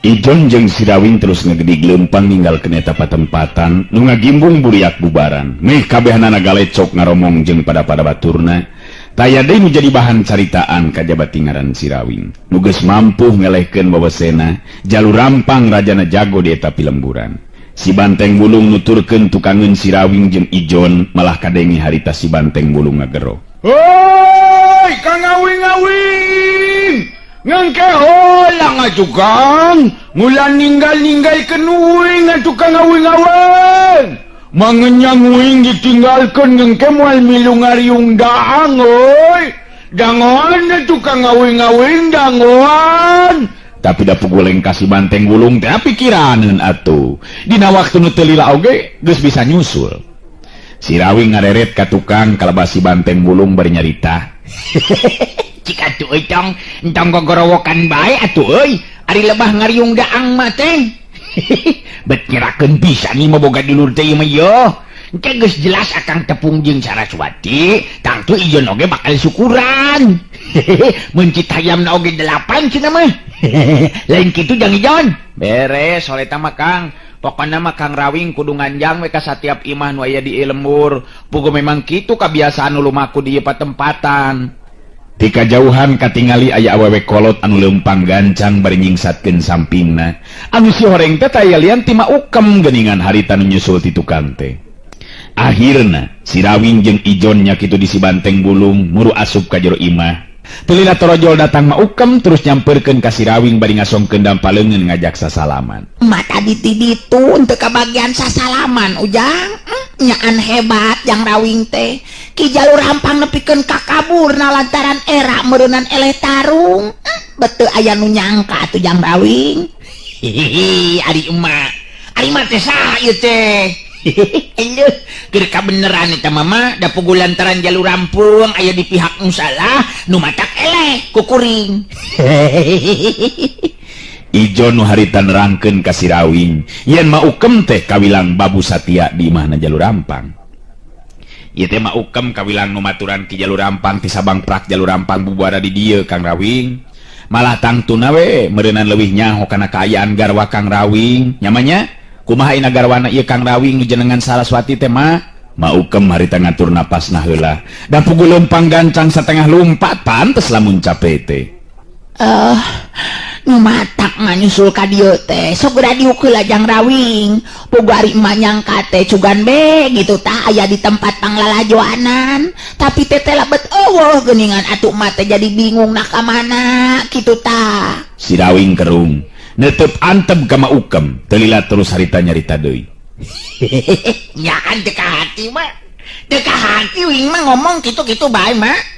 S2: Ijon jeung si Rawing terus ngegedi gelempang ninggal ke eta patempatan nu ngagimbung buriak bubaran. Meh kabehanana galecok ngaromong jeung pada baturna. Taya deui nu jadi bahan caritaan kajabat ngaran si Rawing. Nu geus mampu ngelehkeun wawasena Jalur Rampang rajana jago di eta pilemburan. Si Banteng Bulung nuturkeun tukangeun si Rawing jeung Ijon malah kadengi harita si Banteng Bulung ngagero.
S4: Hoi, Kang Awing! Ngangke hola nga tukang, ngulan ninggal-ninggalkeun uing nga tukang awing-awing. Mangenyang uing ditinggalkeun ngangke moal milungariung daang, oi. Dangoan na tukang awing-awing, dangoan.
S2: Tapi da puguleng kasih Banteng Bulung teh pikiraneun atuh. Dina waktu nu teu lila oge geus bisa nyusul. Si Rawing ngareret ka tukang kalabas si Banteng Bulung bari nyarita.
S5: Cik atuh euy entong gogorowokan bae atuh euy. Ari lebah ngariung daang mah teh. Bet nyerakeun pisan ieu mah boga dulur teh ieu mah yo. Engke geus jelas akang tepung jeung Saraswati, tangtu Ijon oge bakal syukuran. Mun citayamna oge 8 cenah mah. Lain kitu jang Ijon. Beres oleh ta mah Kang. Pokoknya mah Kang Rawing kudu nganjang we ka satiap imah nu aya di lembur. Puguh memang kitu kabiasaan nu lumaku di patempatan.
S2: Di kajauhan katingali aya awewe kolot anu leumpang gancang bari nyingsatkeun sampingna. Anu si horeng teh taya lian ti Maukem geuningan harita nu nyusul ti tukang teh. Akhirna si Rawing jeung Ijon nya kitu di si Banteng Bulung muru asup ka jero imah. Telila torojol datang Maukem terus nyamperkeun ka si Rawing bari ngasongkeun dampaleungeun ngajak sasalaman.
S3: Mata ditu untuk kebagian sasalaman ujang nyaan hebat yang Rawing teh Ki Jalur Rampang nepikeun ka kaburna lantaran era meureunnan eleh tarung. Betul aya nu nyangka atuh jang Rawing.
S5: Hihihi, ari mah teh saha ieu teh? Aduh, keur kabeneran eta mama da puguh lantaran Jalur Rampung aya di pihak nu salah nu matak eleh ku kuring.
S2: Ijon nu harita nerangkeun ka si Rawing yen Maukem teh kawilang Babu Satya di imahna Jalur Rampang. Ieu teh Maukem kawilang nu maturan ki Jalur Rampang ti sabang prak Jalur Rampang bubuara di dieu Kang Rawing. Malah tangtuna we meureunnan leuwih nyaho kana kaayaan garwa Kang Rawing. Nyamanya kumaha ina garwana ieu Kang Rawing nu jenengan Saraswati teh mah? Maukem harita ngatur napasna heula. Da puguh leumpang gancang satengah lumpat pantes lamun capek teh.
S3: Nu matak mah nyusul ka dieu teh sok geura diukeul jang Rawing. Puguh ari emah nyangka teh cugan be gitu tah aya di tempat panglalajoanan. Tapi teh labet eueuh geuningan atuh mah teh jadi bingung nak ka mana kitu tah.
S2: Si Rawing kerung netep antep ka Maukem telila terus harita nyarita deui.
S5: Nyaan teu ka hati mah. Teu ka hati wing mah ngomong kitu-kitu bae mah.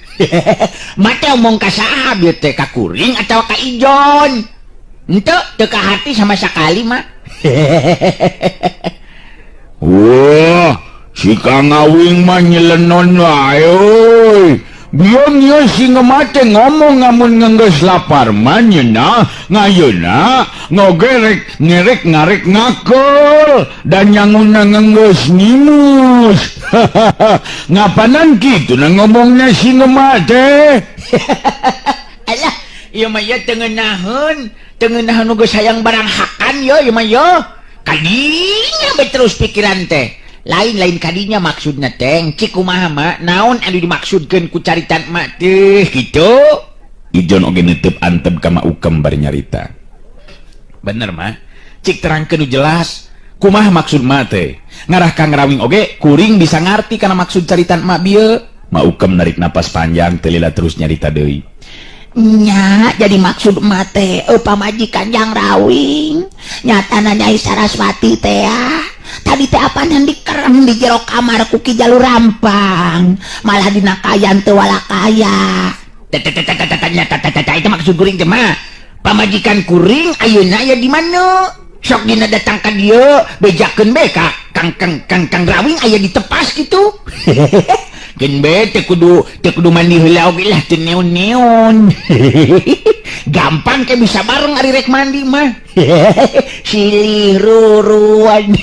S5: Mate omong ka saha bieu teh ka kuring atawa ka Ijon? Henteu teu ka hati sama sakali mah.
S4: Wah, si Kang Awing mah nyelenon wae euy. Bion ieu si ngemate ngomong ngamun ngenggeus lapar mah nyeuna ngayeuna ngogerek ngerek ngarek ngakol dan nyanguna ngenggeus nimus. Ngapanan kitu na ngomongnya si ngemate?
S5: Alah, ieu mah ye teu ngeunaheun nu geus hayang barang hakan ieu mah yo. Kadinya be terus pikiran teh. Lain-lain kadinya maksudna teh cik kumaha mah naon anu dimaksudkeun ku caritan mak teh kitu.
S2: Ijon oge netep antep ka Maukem bari nyarita.
S5: Bener mah cik terangkeun nu jelas kumaha maksud mah teh. Ngarah Kang Rawing oge kuring bisa ngarti kana maksud caritan mak bieu.
S2: Maukem narik napas panjang telila terus nyarita deui.
S3: Nya jadi maksud mate pamajikan yang Rawing nyatana Nyai Saraswati teh tadi teh apaan dikerem di jero kamar ku Ki Jalurampang, malah dina kayan teu walakaya.
S5: Itu maksud kuring teh mah pamajikan kuring ayeuna aya di mana? Sok dina datang ka dieu bejakeun be ka Kang Rawing aya ditepas gitu. Gen be teu kudu mandi heula oge lah teu neon-neon. Gampang ke bisa bareng ari rek mandi mah. Silih ruruan.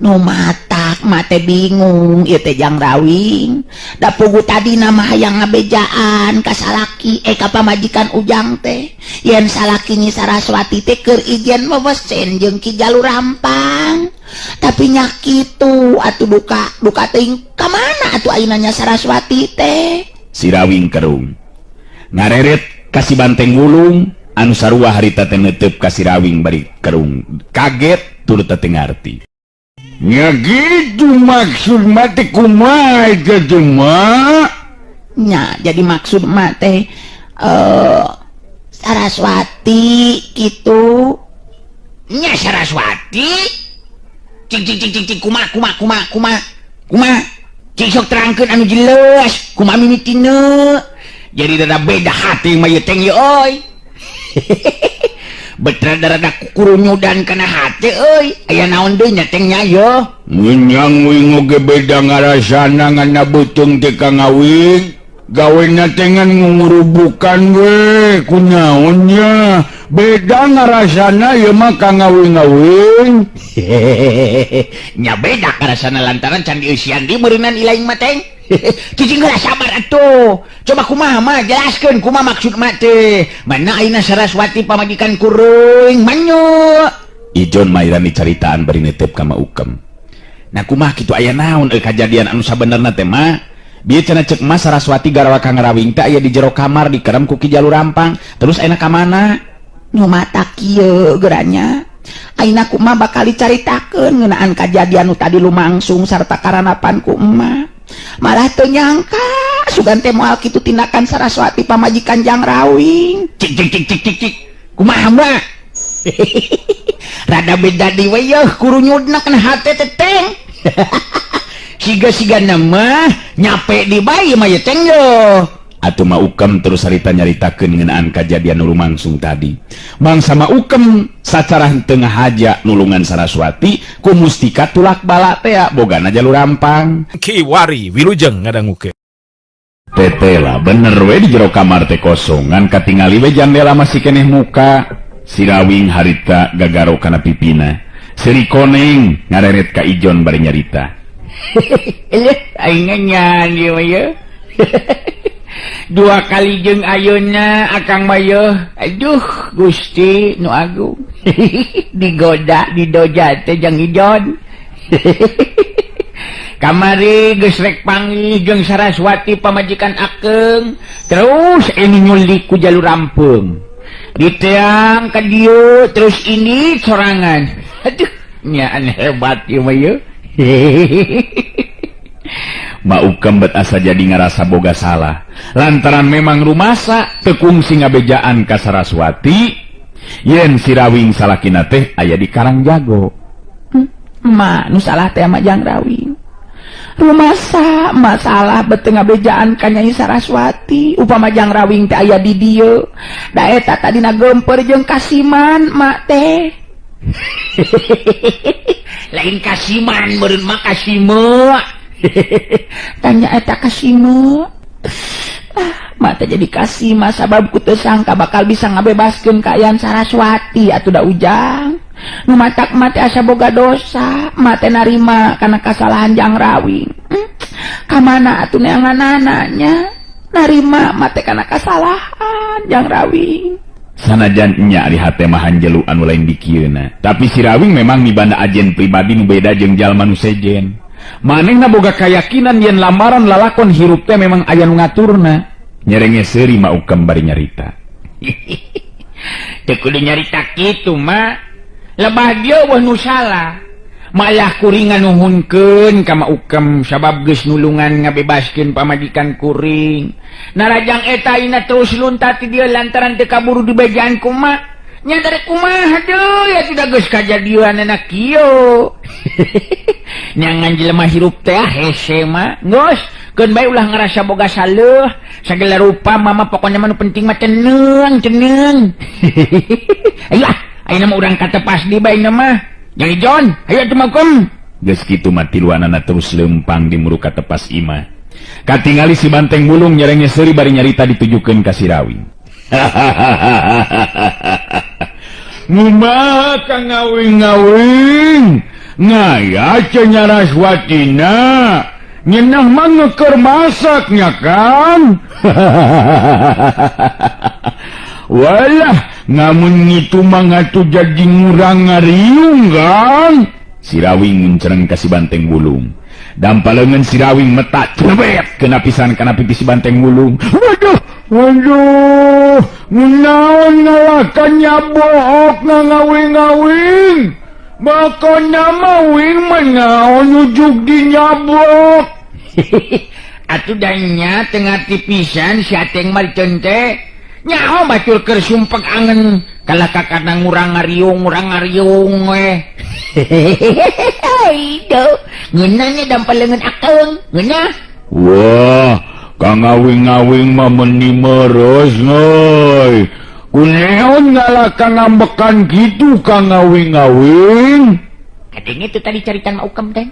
S3: Nu matak mate bingung ieu teh Jang Rawing. Da pugu tadi nama hayang ngabejaan ka salaki ka pamajikan Ujang teh. Yen salaki Nyi Saraswati teh keur ijen meuweusceun jeung Ki Jalurampang. Tapi nya kitu atuh duka teuing ka mana atuh ayeuna Nya Saraswati teh?
S2: Si Rawing kerung ngareret kasih banteng gulung anu sarua harita teh neuteup ka si Rawing bari kerung kaget turut teu ngarti.
S4: Nya gitu maksud mati kumaha itu mah?
S3: Nya jadi maksud mah teh Saraswati gitu.
S5: Nya Saraswati? Cing kumaha? Cing sok terangkeun anu jelas, kumaha mimitina. Jadi rada beda hati mah ieu teh euy. Betrada-rada kurunyudan kana hati euy. Aya naon deui nya teh nya yo?
S4: Menyang wing oge beda ngarasana ngana beuteung teh ka ngawing. Gawena teh ngan ngurubukan we kunaon nya. Beda ngarasana ieu mah ka ngawing-ngawing.
S5: Nya beda karasana lantaran can dieusian di meureunan ilaing mah teh. Cicing geus sabar atuh. Coba kumaha mah jelaskeun kumaha maksud mah teh. Mana ayeuna Saraswati pamajikan kuring manyu.
S2: Ijon mairani caritaan bari neuteup ka Maukem. Nah kumaha kitu aya naon kajadian anu sabenerna teh mah? Bieu cenah ceuk mah Saraswati garawa Kang Rawing teh aya di jero kamar dikerem ku Ki Jalurampang. Terus ayeuna ka mana?
S3: Nu matak kieu geuranya. Ayeuna kumaha bakal dicaritakeun ngeunaan kajadian nu tadi lumangsung sarta karanapan ku emak. Malah teu nyangka sugan teh moal kitu tindakan Saraswati pamajikan Jang Rawing.
S5: Cik. Kumaha mah? Rada beda di we yeuh kurunyudna kana hate teh teng. Siga-sigana mah nyape di bayi mah ye teng yo.
S2: Atuh Maukem terus harita nyaritakeun ngeunaan kajadian nu lumangsung tadi. Mangsa Maukem sacara henteu ngahaja nulungan Saraswati ku mustika tulak bala teh bogana Jalurampang.
S1: Ki Wari Wilujeng ngadangukeun.
S2: Tetela bener we di jero kamar teh kosong ngan katingali we jandela masih keneh muka. Si Rawing harita gagaro kana pipina. Seri koneng ngareret ka Ijon bari nyarita.
S5: Aing nyan ieu mah ye. 2 kali jeung ayeuna akang mah ye. Aduh Gusti nu agung. Digoda didoja teh jeung Ijon. Kamari geus rek panggih jeung Saraswati pamajikan akeung. Terus ini nyulik ku Jalurampung. Diteang ka dieu terus ini sorangan. Aduh nya hebat ieu mah ye.
S2: Maukem bet asa jadi ngarasa boga salah lantaran memang rumasa tekungsi ngabejaan ka Saraswati yen si Rawing salakina teh aya di Karangjago.
S3: Ma nu salah teh mah Jang Rawing. Rumasa masalah bet ngabejaan ka Nyai Saraswati upama Jang Rawing teh aya di dieu da eta tadina gemper jeung kasiman mak teh.
S5: Lain kasiman meureun mah kasima.
S3: Tanya eta kasima. Mak teh jadi kasima sabab ku teu sangka bakal bisa ngabebaskeun ka Ayan Saraswati atuh da Ujang. Nu matak mah teh asa boga dosa, mak teh narima kana kasalahan Jang Rawing. Ka mana atuh neanganana nya? Narima mak teh kana kasalahan Jang Rawing.
S2: Sanajan nya ari hate mah hanjelu anu lain dikieuna, tapi si Rawing memang mibanda ajen pribadi nu beda jeung jalma nu sejen. Manehna boga kayakinan yen lamaran lalakon hirup teh memang aya nu ngaturna. Nyerenge seuri Maukem bari nyarita.
S5: Teu kudu nyarita kitu mah. Lebah dia wah nu salah. Malah kuring nganuhunkeun ka Maukem sabab geus nulungan ngabebaskeun pamajikan kuring. Narajang eta ina terus luntat ti dieu lantaran teu kaburu dibejaan ku mak. nya dari kumaha deuh ya tidak geus kajadian anak kieu. Nyangan jelema hirup teh hese mah geus keun bae ulah ngarasa boga saleuh sagala rupa mama pokoknya mah nu penting mah tenang. Ayo ayeuna mah urang katepas di bae mah Jang Ijon ayo atuh makem.
S2: Geus kitu mah tiluanana terus lempang di muru katepas imah. Katingali si Banteng Bulung nyerenge seuri bari nyarita ditujukeun ka si Rawing.
S4: Ngumaha Kang ngawing-ngawing ngaya cenah Raswatina nyeunah mah ngeukeur masaknya Kang. Walah ngamun ngitu mah ngatu jadi ngurang ngariung Kang.
S2: Si Rawing nguncereng ka si Banteng Bulung. Dampaleungeun si Rawing metak cebet kena pisan kana pipi si Banteng Bulung.
S4: Waduh, naon ngalakan nyabohok na ngawing-ngawing. Makanya mawing menaon ujug di nyabok.
S5: Atuh danya tengah tipisan si ateng mah teh nyaho batul keur sumpek angen kalakakana ngurang ngariung we. Aido ngeunah nya dampaleungeun akeung ngeunah.
S4: Wah, Kang ngawing-ngawing mah meuni meres ngoy. Kunaon ngalakan ngambekan gitu Kang ngawing-ngawing?
S5: Kadang itu tadi caritan mah ukem teh.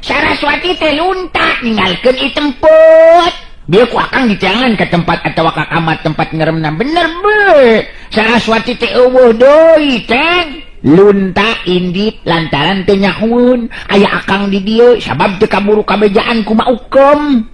S5: Saraswati teh lunta ninggalkeun ieu tempat. Dia ku akang ditiangan ke tempat atawa ka kamar tempat ngeremna bener be. Saraswati teh eueuh deui teh. Lunta indit lantaran teu nyahoun aya akang di dieu sabab teu kaburu kabejaan ku mah ukem.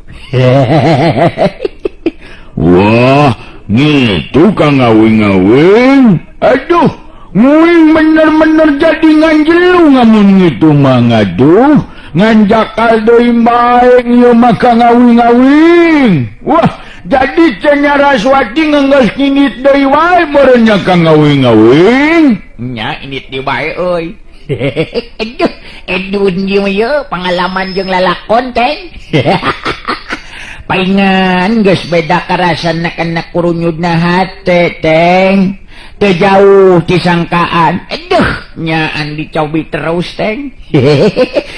S4: Wah, gitu Kang ngawing-ngawing. Aduh, nguing bener-bener jadi nganjelu ngamun gitu mah ngaduh. Nganjakal deui bae ieu mah Kang ngawing-ngawing. Wah, jadi cenah Raswati ngeunggeus kinit deui wae beureunya Kang ngawing-ngawing.
S5: Nya indit di bae euy. Aduh, edun ieu pengalaman jeung lalakon teh. Paingan geus beda karasana kana kurunyudna hate teng. Teu jauh disangkaan. Aduh, nyaan dicobi terus teng.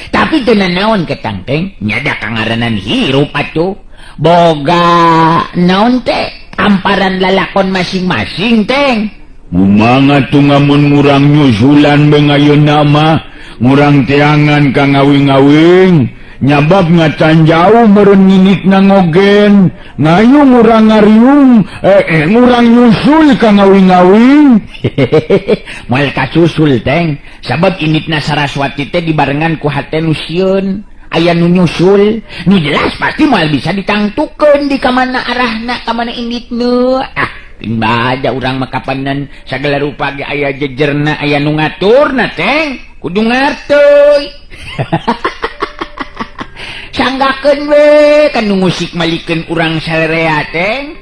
S5: Tapi teu naon ketang teng, nya da kangaranan hirup atuh. Boga naon teh amparan lalakon masing-masing teng.
S4: Umanga tu ngamun ngurang nyusulan bengayeuna mah ngurang teangan Kang ngawing-ngawing. Nyabab ngacan jauh meureun nginitna ngogen ngayung urang ngariung ngurang nyusul Kang ngawing-ngawing.
S5: Moal kasusul teng sabab initna Saraswati teh dibarengan ku hate nu sieun aya nu nyusul nu jelas pasti moal bisa ditangtukeun di kamana arahna kamana inditna. Bada urang mah kapanan sagala rupa ge aya jejerna aya nu ngaturna teng kudu ngarteuy. Sanggakeun we kan nu musik malikeun urang salerea teng.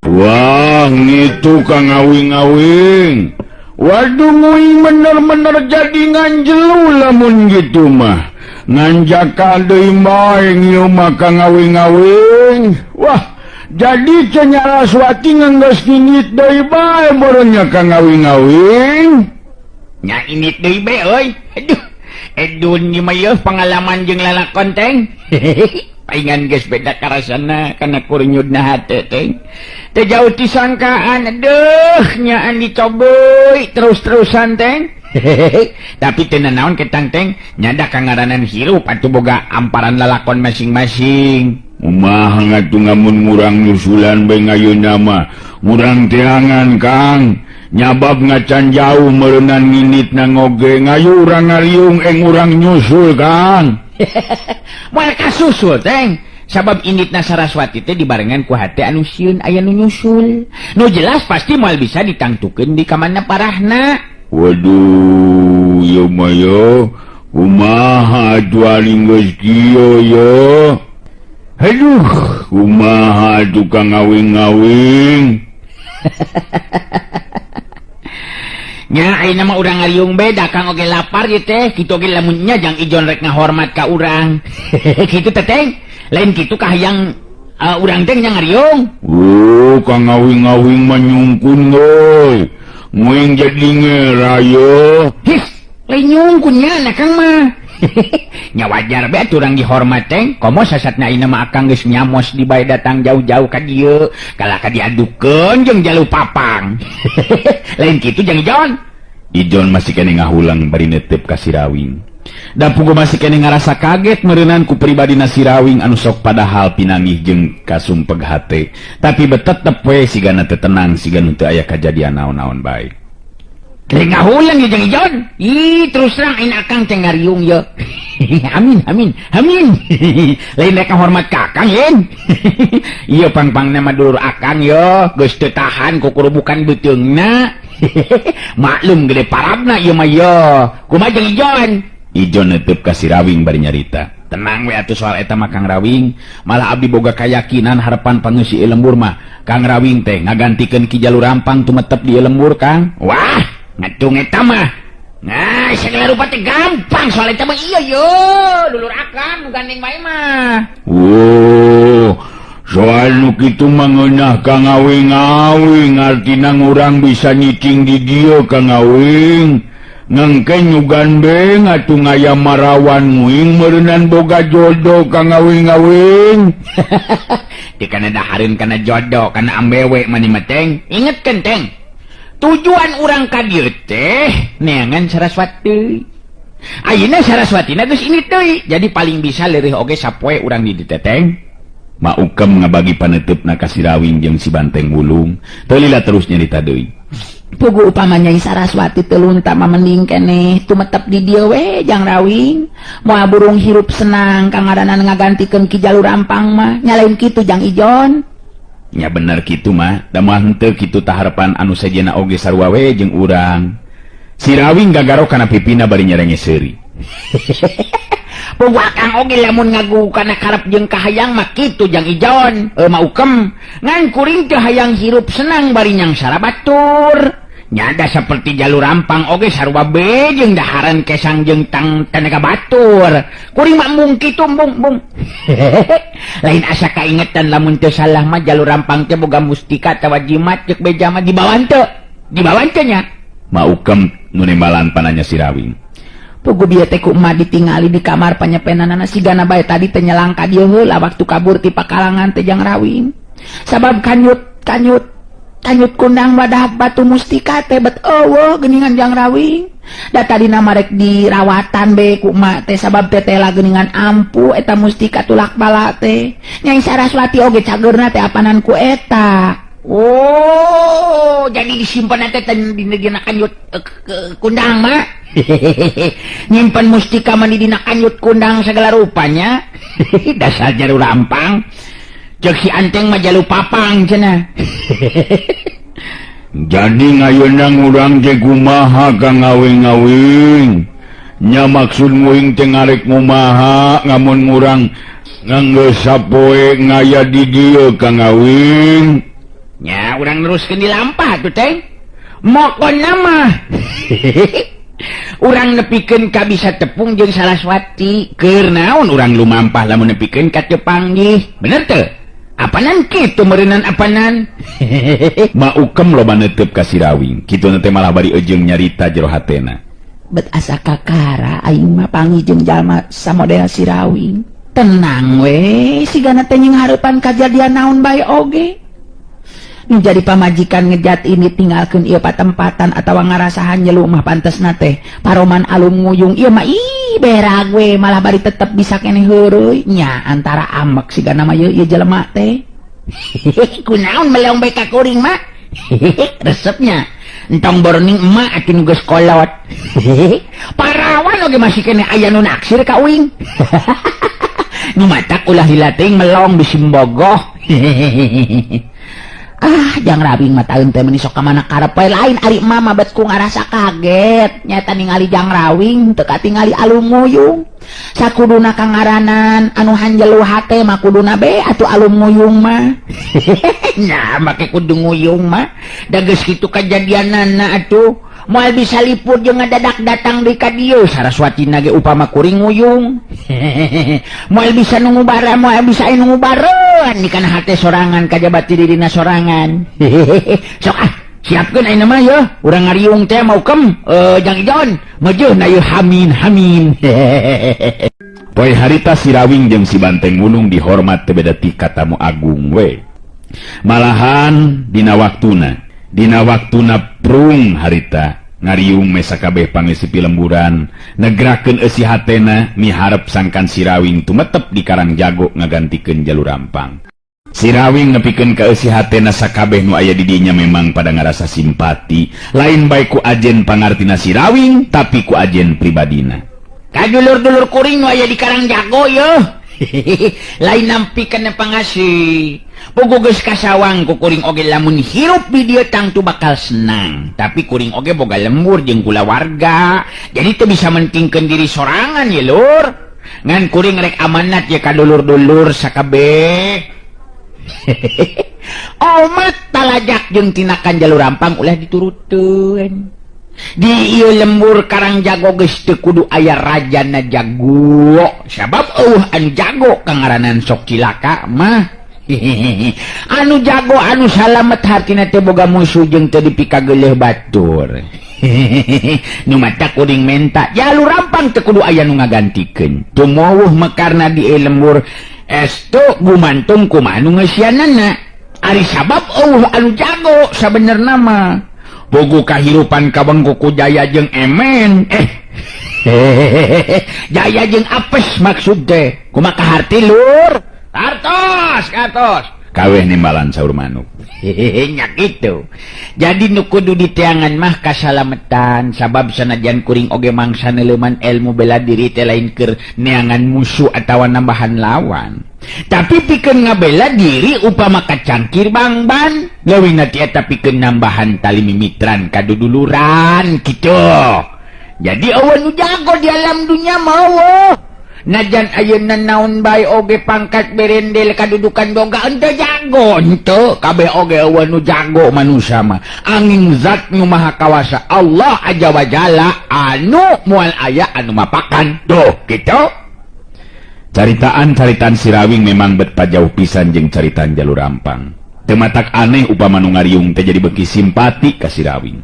S4: Wah, gitu Kang ngawing-ngawing. Waduh, nguing bener-bener jadi nganjelu lamun gitu mah. Nganjakal deui bae ieu mah Kang ngawing-ngawing. Wah, jadi cenah Raswati ngeunggeus kinit deui bae beureunya Kang ngawing-ngawing.
S5: Nya init deui be euy. Aduh, edun ieu mah yeuh pengalaman jeung lalakon teng. Paingan geus beda karasana kana kurunyudna hate teng. Teu jauh disangkaan. Aduh, nyaan dicoboy terus-terusan teng. Tapi teu naon ketang teng, nya da kangaranan hirup atuh boga amparan lalakon masing-masing.
S4: Umaha ngatu ngamun ngurang nyusulan bae ngayeuna mah ngurang teangan Kang. Nyabab ngacan jauh meureunnan nginitna ngoge ngayu urang ngariung urang nyusul Kang.
S5: Moal kasusul teng sabab inditna Saraswati teh dibarengan ku hate anu sieun aya nu nyusul nu jelas pasti moal bisa ditangtukeun di kamana parahna.
S4: Waduh, ya mah ya kumaha atuh aling geus kieu ya. Aduh, kumaha atuh Kang ngawing-ngawing.
S5: Nya ayeuna mah urang ngariung beda Kang oge lapar ieu teh kitu oge lamun nya Jang Ijon rek ngahormat ka urang. Kitu teh teng lain kitu ka hayang urang teh nya ngariung.
S4: Kang ngawing-ngawing mah nyungkun euy. Muing jadi ngerayo.
S5: Hih, lenyung kunya na kang mah. Nya wajar be urang dihormat teh. Komo sasatna ina mah akang geus nyamos di bae datang jauh-jauh ka dieu. Kala ka diadukeun jeung jalu papang. Lain kitu jeung Ijon.
S2: Ijon masih kene ngahulang bari netep ka si Rawing. Da puguh masih kene ngarasa kaget meureunnan ku pribadina si Rawing anu sok padahal pinangih jeung kasumpeg hate. Tapi betetep we sigana teu tenang sigana teu aya kajadian naon-naon bae.
S5: Lain ngahulang ya jeung Ijon. Ih, terus terang aing akang teh ngariung ye. Amin. Lain rek hormat ka akang yen. Ieu pang-pangna mah dulur akang yo, geus teu tahan ku kurubukan beuteungna. Maklum gede parabna ieu mah yo. Kumaha jeung Ijon?
S2: Ijon netep ka si Rawing bari nyarita.
S5: Tenang we atuh soal eta mah Kang Rawing. Malah abdi boga kayakinan harapan pangeusi ieu lembur mah. Kang Rawing teh ngagantikeun Ki Jalur Rampang tumetep di ieu lembur, Kang. Wah, ngatung eta mah. Nah, segala rupa teh gampang soal eta mah iya yo. Dulur akang nu gandeng bae mah.
S4: Soal nu kitu mah ngeunah Kang Awing-awing artina urang bisa nyicing di dieu Kang Awing. Ngengken nyugan beng atuh ngaya marawan muing meureunnan boga jodoh Kang Awing-awing.
S5: Di kana dahareun kana jodoh kana ambewe mani mah teng. Ingetkeun teng. Tujuan urang ka dieu teh neangan Saraswati. Ayeuna Saraswatina geus ini teuy. Jadi paling bisa leureih oge sapoe urang di dieu teh.
S2: Maukem ngabagi panetepna ka si Rawing jeung si Banteng Wulung. Teu lila terus nyarita deui.
S3: Pugu upamanya Saraswati teu lunta mah mending keneh tumetep di dieu we Jang Rawing. Moal burung hirup senang kangaranan ngagantikeun Ki Jalur Rampang mah nyalain kitu Jang Ijon.
S2: Ya bener kitu mah, da moal henteu kitu taharepan anu sejenna oge sarua we jeung urang. Si Rawing gagaro kana pipina bari nyerenge seuri.
S5: Puguh akang oge lamun ngagu kana karep jeung kahayang mah kitu Jang Ijon. Maukem ngan kuring teh hayang hirup senang bari nyang sarabatur. Nyada seperti Jalur Rampang oge sarua be jeung daharan kesang jeung tang tenaga batur. Kuring mah mung kitu bung. Lain asa kaingetan lamun teu salah mah Jalur Rampang teh boga mustika tawa jimat ceuk beja mah dibawan teu. Dibawan teu nya.
S2: Maukem nu nembalan pananya si Rawing.
S3: Pugu bieu teh ku emak ditingali di kamar panyepenanana sigana bae tadi teh nyelang ka dieu heula waktu kabur ti pakalangan teh Jang Rawing. Sabab kanyut kundang wadah batu mustika teh bet eueuh geuningan Jang Rawing. Da tadina marek dirawatan be ku emak teh sabab tetela geuningan ampu eta mustika tulak bala teh. Nyai Saraswati oge cageurna teh apanan ku eta.
S5: Oh, jadi disimpan teh dina kanyut kundang mah. Nyimpen mustika mah di dina kanyut kundang segala rupanya. Dasar Jalur Rampang. Cek si Anteng mah jalu papang cenah.
S4: Jadi ngayeuna urang teh kumaha Kang Awing-awing? Nya maksud muing teh ngarek kumaha ngamun urang ngangge sapoe ngaya di dieu Kang Awing?
S5: Nya urang neruskeun di lampah tuh teh. Mokonna mah. Urang nepikeun ka bisa tepung jeung Saraswati. Keur naon urang lumampah lamun nepikeun ka teu panggih. Bener teu? Apanan kitu meureunnan apanan?
S2: Maukem loba netep ka si Rawing. Kitu teh malah bari ejeung nyarita jero hatena.
S3: Bet asa kakara aing mah panggih jeung jalma samodel si Rawing. Tenang we, sigana teh nying hareupan kajadian naon bae oge. Nu jadi pamajikan ngejat ini tinggalkeun ieu patempatan atawa ngarasahan nyelu mah pantesna teh paroman alum nguyung ieu mah ih berag we malah bari tetep bisa keneh heureuy nya antara amek sigana mah ieu jelema teh.
S5: Kunaon meleong bae ka kuring mah? Resepnya entong burning emak atuh nu geus kolot. Parawan oge masih keneh aya nu naksir ka uing. Nu matak ulah hilating melong bisi mbogoh.
S3: Jang Rawing mah taeun teh meuni sok ka mana karep we lain ari mama bet ku ngarasa kaget nyata ningali Jang Rawing teu katingali alum nguyung. Sakuduna kangaranan anu hanjelu hate mah kuduna be atuh alum nguyung mah.
S5: Nah, make kudu nguyung mah. Da geus kitu kajadianana atuh. Moal bisa lipur jeung ngadadak datang di ka dieu Saraswatina ge upama kuring nguyung. Moal bisa nunggu bara, moal bisa nunggu bareun di kana hate sorangan kajaba ti dina sorangan. Sok siapkan ayo nama ya urang ngariung teh mau kem Jang Ijon maju na yeuh hamin
S2: Poe harita si Rawing jeung si Banteng Wulung dihormat teu beda ti katamu agung we. Malahan dina waktuna prung harita ngariung mesa kabeh pangesipi lemburan negrakeun eusi hatena miharep sangkan si Rawing tumetep di Karang Jago ngagantikeun Jalur Rampang. Si Rawing nepikeun ka eusi hatena sakabeh nu aya di dinya memang pada ngarasa simpati, lain bae ku ajen pangartina si Rawing tapi ku ajen pribadina.
S5: kadulur-dulur kuring nu aya di Karang Jago yeuh lain nampikeun pangasih pugu geus kasawang ku kuring oge lamun hirup di dieu tangtu bakal senang tapi kuring oge boga lembur jeung kulawarga jadi teu bisa mentingkeun diri sorangan ye lur ngan kuring rek amanat ya kadulur-dulur sakabeh omat talajak jeung tinakan Jalur Rampang ulah diturutkeun di ieu lembur Karang Jago geus teu kudu aya rajana jago sabab anu jago kangaranan sok cilaka mah anu jago anu salamet hartina teh boga musuh jeung teu dipikageuleuh batur nu mata kuring menta Jalur Rampang teu kudu aya nu ngagantikeun tumeuh mekarna di ieu lembur estu gumantung kumaha nu ngeusianana ari sabab anu jago sabenerna mah bogu kahirupan kabengku ku Jaya jeung Emen Jaya jeung apes maksud teh kumaha kaharti lur kartos
S2: Kaweh nimbalan saur manuk
S5: nya kitu jadi nu kudu diteangan mah kasalametan sabab sanajan kuring oge mangsa neuleuman ilmu bela diri teh lain keur neangan musuh atawa nambahan lawan tapi pikeun ngabela diri upama kacangkir bangban leuwihna ti eta pikeun nambahan tali mimitran kaduduluran kitu jadi eueuh nu jago di alam dunya mah najan ayeuna naon bae oge pangkat berendel kadudukan boga ente jago ente kabeh oge eueuh nu jago manusia mah angin zat nu maha kawasa Allah aja wa jalla anu moal aya anu mapakan tuh kitu.
S2: Caritaan si Rawing memang bet pajauh pisan jeung caritaan Jalur Rampang teu matak aneh upama nu ngariung teh jadi beuki simpati ka si Rawing.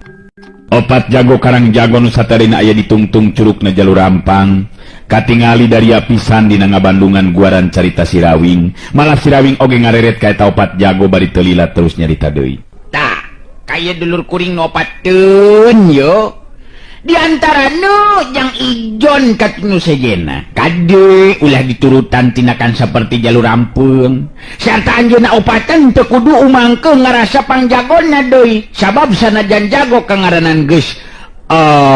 S2: Opat jago Karang Jago nu satarina aya ditungtung curugna Jalur Rampang katingali dari pisan dina ngabandungan guaran carita si Rawing malah si Rawing oge ngareret ka eta opat jago bari teu lila terus nyarita deui
S5: tah kaya dulur kuring nu opatkeun yo di antara nu Jang Ijon katinu sejena kade ulah diturutan tinakan seperti Jalur Rampung sarta anjeunna opatan teu kudu umangkeun ngarasa pangjagonna deui sabab sanajan jago kangaranan geus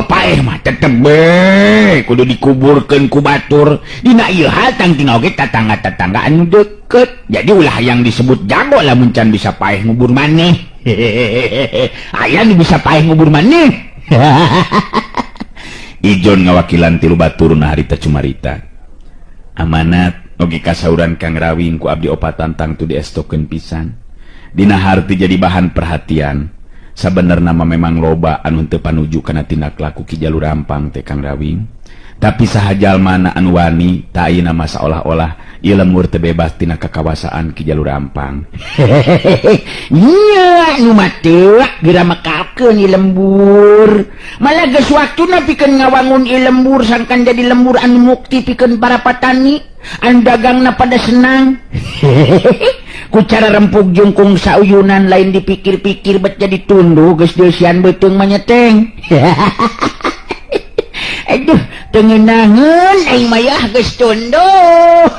S5: paeh mah tetep be kudu dikuburkeun ku batur dina ieu hal tangting oge tatangga-tatangga anu deukeut jadi ulah yang disebut jago lamun can bisa paeh ngubur maneh aya nu bisa paeh ngubur maneh
S2: Ijon ngawakilan tilu batur na harita cumarita amanat oge kasauran Kang Rawing ku abdi opatan tangtu diestokeun pisan dina harti jadi bahan perhatian sabenerna mah memang loba anu teu panuju kana tindak laku ki Jalur Rampang teh Kang Rawing tapi saha jalmana anu wani ta ayeuna mah saolah-olah ieu lembur teu bebas tina kakawasaan ki Jalur Rampang
S5: iya nu mah teu geura mekalkeun ieu lembur malah geus waktuna pikeun ngawangun ieu lembur sangkan jadi lembur anu mukti pikeun para patani anu dagangna pada senang ku cara rempuk jungkung sauyunan lain dipikir-pikir bet jadi tunduh geus deusian beuteung mah nyeteng aduh tengeunangeun aing mah yah geus tunduh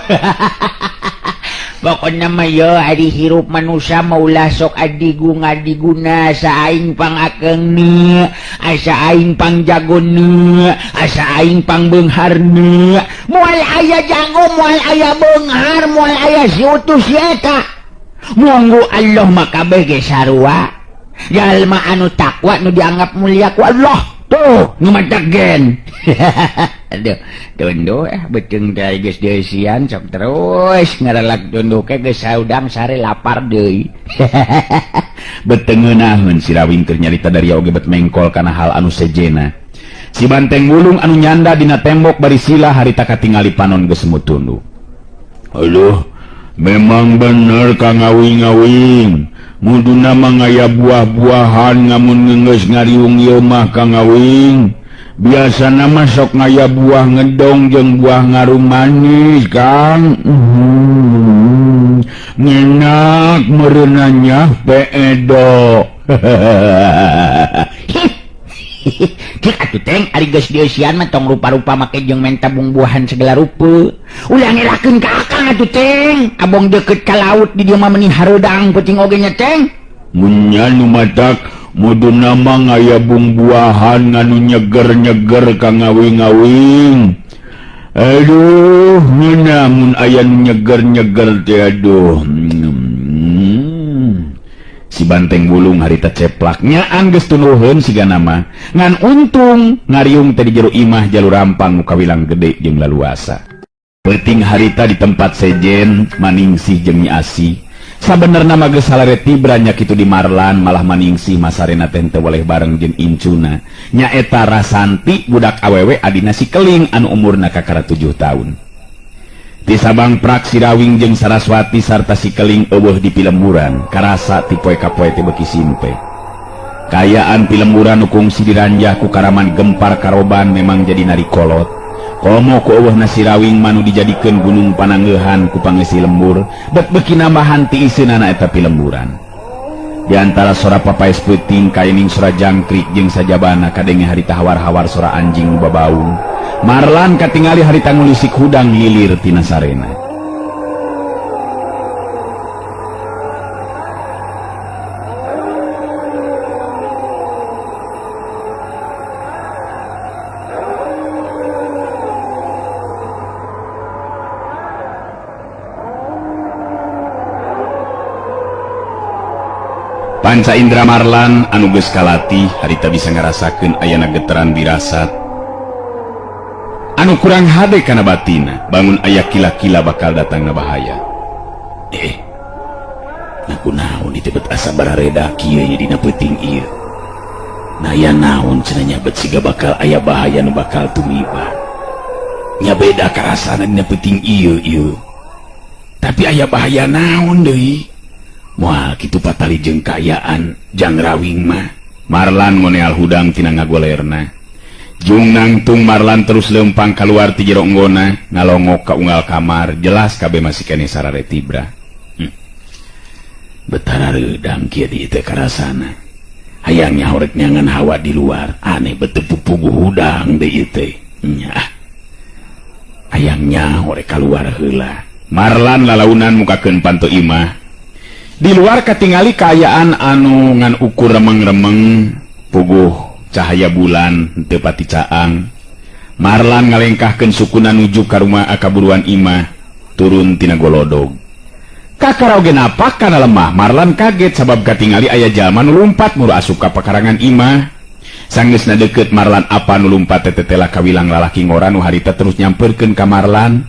S5: pokona mah yo ari hirup manusia maulah sok adigu ngadiguna asa aing pangakeungna asa aing pangjagona asa aing pangbeungharna moal aya jago moal aya beunghar moal aya siutus eta monggo Allah mah kabeh ge sarua jalma anu takwa nu dianggap mulia ku Allah tuh nu matagen aduh tunduh beuteung teh geus deusian sok terus ngarelak tunduh ke geus saudang sare lapar deui
S2: beuteung ngeunaheun si Rawing keur nyarita dari oge bet mengkol kana hal anu sejena si Banteng Wulung anu nyanda dina tembok bari sila harita katingali panon geus semut tunduh.
S4: Aduh memang bener Kang Ngawing mudu nama ngaya buah-buahan ngamun ngeungeus ngariung ieu mah Kang Awing biasa nama sok ngaya buah ngedong jeung buah ngarum manis Kang ngenak merenanya peedo
S5: Cik atuh teng ari geus dieusian mah tong rupa-rupa make jeung men tabung buahan segala rupa. Ulah ngelakeun ka akang atuh teng. Abong deukeut ka laut di dieu mah meuni hareudang peuting oge nya teng.
S4: Munya nu matak mudu nama ngaya buah-buahan nganu nyeger-nyeger Kang Awing-awing. Aduh, namun aya nu nyeger-nyeger teh aduh. Si banteng bulung harita ceplaknya angges tunuhun siga nama ngan untung ngariung tadi jero imah jalur rampang nu kawilang gede jeung laluasa peuting harita di tempat sejen Maningsih jeung Nyi Asi sabenerna mah geus salareti branyak kitu di Marlan malah Maningsih masarena teh teu boleh bareng jeung incuna nyaeta Rasanti budak awewe adina si Keling anu umurna kakara 7 tahun. Di Sabang Prak Sirawing jeung Saraswati sarta si Keling eueuh di Pilemburan karasa ti poe ka poe teh beuki simpe. Kayaan Pilemburan nu kungsi diranjah ku Karaman Gempar Karoban memang jadi nari kolot. Komo ku eueuhna Sirawing manu dijadikeun gunung panangeuhan ku pangeusi lembur, bet beuki nambahan ti iseunana eta Pilemburan. Di antara sora papaes peuting kaening sora jangkrik jeung sajabana kadenge harita hawar-hawar sora anjing babaung. Marlan katingali harita ngulisik hudang lilir tina sarena. Panca Indra Marlan anu geus kalati harita bisa ngarasakeun ayana geteran dirasat anu kurang hade kana batina bangun aya kila-kila bakal datang na bahaya. Naku naon itu bet asa barareda kieu nya dina peuting ieu. Nah aya naon cenah nya bet siga bakal aya bahaya nu bakal tumiba. Nya beda karasana dina peuting ieu. Tapi aya bahaya naon deui? Moal kitu patali jeung kaayaan Jang Rawing mah. Marlan ngoneal hudang tina ngagolerna. Jung nangtung Marlan terus lempang keluar ti jero enggona ngalongok ka unggal kamar jelas kabeh masih kene sarare tibra. Betara reudang kieu di teu karasana. Hayangnya horek nyangan hawa di luar aneh beteu pupugu hudang deui teh. Nya. Hayangnya horek kaluar heula. Marlan lalaunan mukakeun panto imah. Di luar katingali kaayaan anu ngan ukur remeng-remeng puguh cahaya bulan teu pati caang. Marlan ngalengkahkeun sukuna nuju ka rumah akaburuan imah turun tina golodog. Kakara oge napak kana lemah. Marlan kaget sabab katingali aya jalma nu lumpat muru asup ka pekarangan imah. Sanggeusna deukeut Marlan apa nu lumpat teh tetela kawilang lalaki ngora nu harita terus nyamperkeun ka Marlan.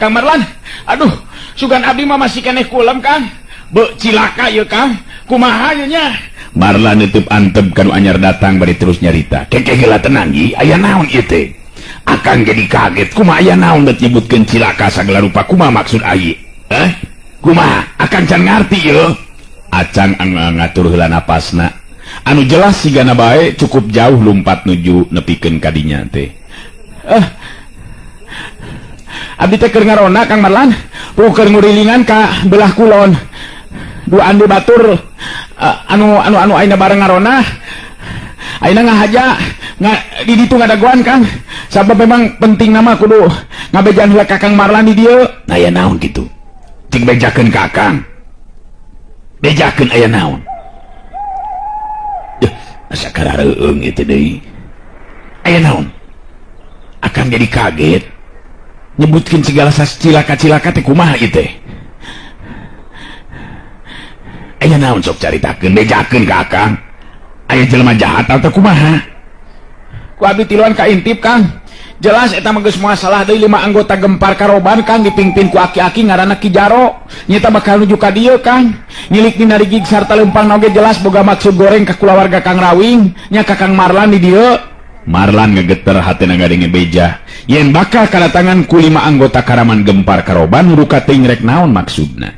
S4: Kang Marlan, aduh, sugan abdi mah masih keneh kulem Kang. Be cilaka ieu Kang, kumaha ieu nya? Marlan neuteub anteb kanu anyar datang bari terus nyarita. Keke geula tenang ieu, aya naon ieu teh? Akang jadi kaget, kumaha aya naon dat nyebutkeun cilaka sagala rupa, kumaha maksud ai? Kumaha? Akang can ngarti ieu. Acang ngatur heula napasna. Anu jelas sigana bae cukup jauh lumpat nuju nepikeun ka dinya teh. Abdi teh keur ngarona Kang Marlan, keur ngurilingan ka belah kulon. Dua andi batur anu aina bareng ngarona. Aina ngahaja di ditu ngadagoan Kang. Sabab memang penting nama kudu ngabejan heula ka Kang Marlan di dieu. Aya naon kitu? Cing bejakeun ka Kang. Bejakeun aya naon? Asa karareueung ieu teh deui. Aya naon? Akang jadi kaget. Nyebutkeun segala cilaka-cilaka teh kumaha ieu teh? Aya naon sok caritakeun bejakeun ka Akang. Aya jelema jahat atau kumaha? Ku abdi tiluan ka intip Kang. Jelas eta mah geus masalah deui 5 anggota Gempar Karoban Kang dipingpin ku aki-aki ngaranna Ki Jaro. Nyata bakal nuju ka dieu Kang. Nyilik dina rigig sarta leumpang oge jelas boga maksud goreng ka kulawarga Kang Rawing nya ka Kang Marlan di dieu. Marlan ngegeter hatena ngadenge beja yen bakal kadatangan ku 5 anggota Karaman Gempar Karoban ruka teuing rek naon maksudna.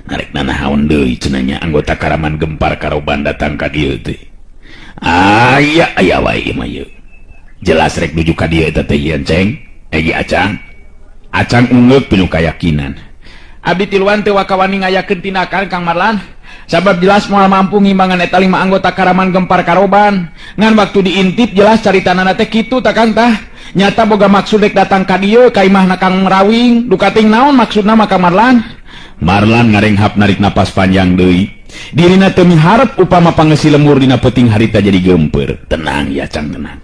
S2: Ngarek nanahaon deui cenanya anggota Karaman Gempar Karoban datang ka dieu teh. Aya wae mah ieu. Jelas rek nuju ka dieu eta teh ieun ceng. Egi acang. Acang ungeuk pinu kayakinan.
S5: Abdi tiluan teu wakawani ngayakeun tindakan Kang Marlan. Sabab jelas moal mampu ngimbangan eta 5 anggota Karaman Gempar Karoban. Ngan waktu diintip jelas caritanana teh kitu tah Kang tah. Nyata boga maksud rek datang ka dieu ka imahna Kang Rawing. Dukating naon maksudna mah Kang Marlan?
S2: Marlan ngarenghap narik napas panjang deui. Dirina teu miharep upama pangeusi lemur dina peuting harita jadi gempeur. Tenang ya Cang, tenang.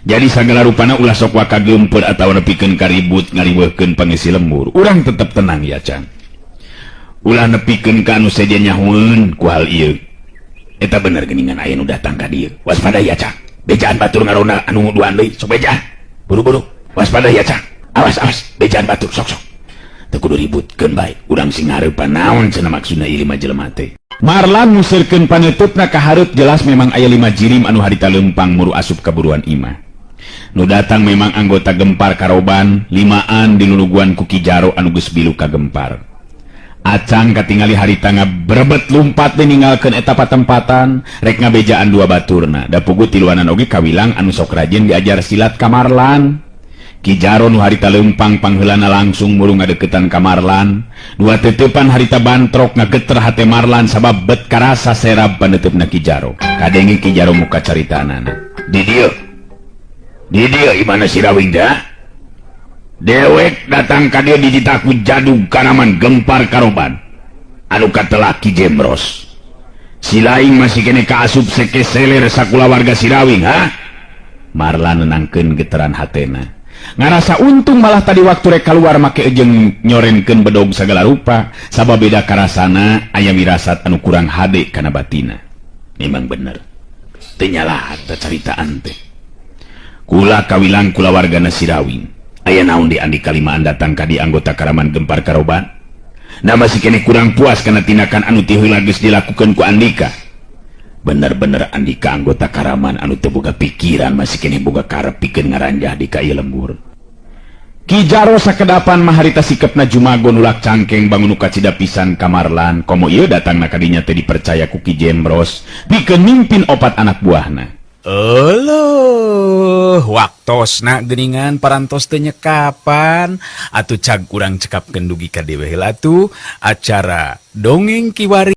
S2: Jadi sagala rupana ulah sok waka gempeur atawa nepikeun karibut ngariweuhkeun pangeusi lemur. Urang tetep tenang ya Cang. Ulah nepikeun ka anu sedia nyahoeun ku hal ieu. Eta bener geuningan aya nu datang ka dieu. Waspada ya Cang. Bejaan batur ngarona anu duaan deui, sok beja. Buru-buru. Waspada ya Cang. Awas, bejaan batur sok. Teu kudu ributkeun bae. Urang sing hareupan naon cenah maksudna ieu mah jelema teh. Marlan museurkeun paneutupna ka hareup jelas memang aya 5 jirim anu harita leumpang muru asup kaburuan imah. Nu datang memang anggota Gempar Karoban, 5an diluluguan ku Ki Jaro anu geus bilu ka Gempar. Acang katingali harita ngabrebet lumpat teh ninggalkeun eta patempatan, rek ngabejaan 2 baturna. Da puguh tiluanan oge kawilang anu sok rajin diajar silat ka Marlan. Ki Jaro nu harita leumpang pangheulana langsung muru ngadeukeutan ka Marlan. 2 teutepan harita bantrok ngageter hate Marlan sabab bet karasa serab paneutupna Ki Jaro. Kadenge Ki Jaro muka caritanana. Di dieu imana si Rawing dah? Dewek datang ka dieu dijitaku jadug Karaman Gempar Karoban. Anu katelah Ki Jembros. Si laing masih kene kaasup seke seler sakulawarga si Rawing, ha? Marlan nenangkeun geteran hatena. Ngarasa untung malah tadi waktu rek keluar make ejeng nyorenkeun bedog sagala rupa sabab beda karasana aya wirasat anu kurang hade kana batina. Memang bener teu nyalah teh caritaan teh. Kula kawilang kulawargana si Rawing aya naon di andi kalimaan datang ka di anggota Karaman Gempar Karoban. Na masih kene kurang puas kana tindakan anu ti heula geus dilakukeun ku Andika. Bener-bener Andika anggota Karaman anu teu boga pikiran masih kene boga karep pikeun ngaranjah di ka ieu lembur. Ki Jaro sakedapan mah harita sikepna jumago nulak cangkeng bangun uka cida pisan ka Marlan komo ieu datangna ka dinya teh dipercaya ku Ki Jembros pikeun mimpin 4 anak buahna.
S1: Eluh, waktosna geuningan parantos teu nyekapan atuh cag urang cekapkeun dugi ka dewe heula atuh acara dongeng kiwari.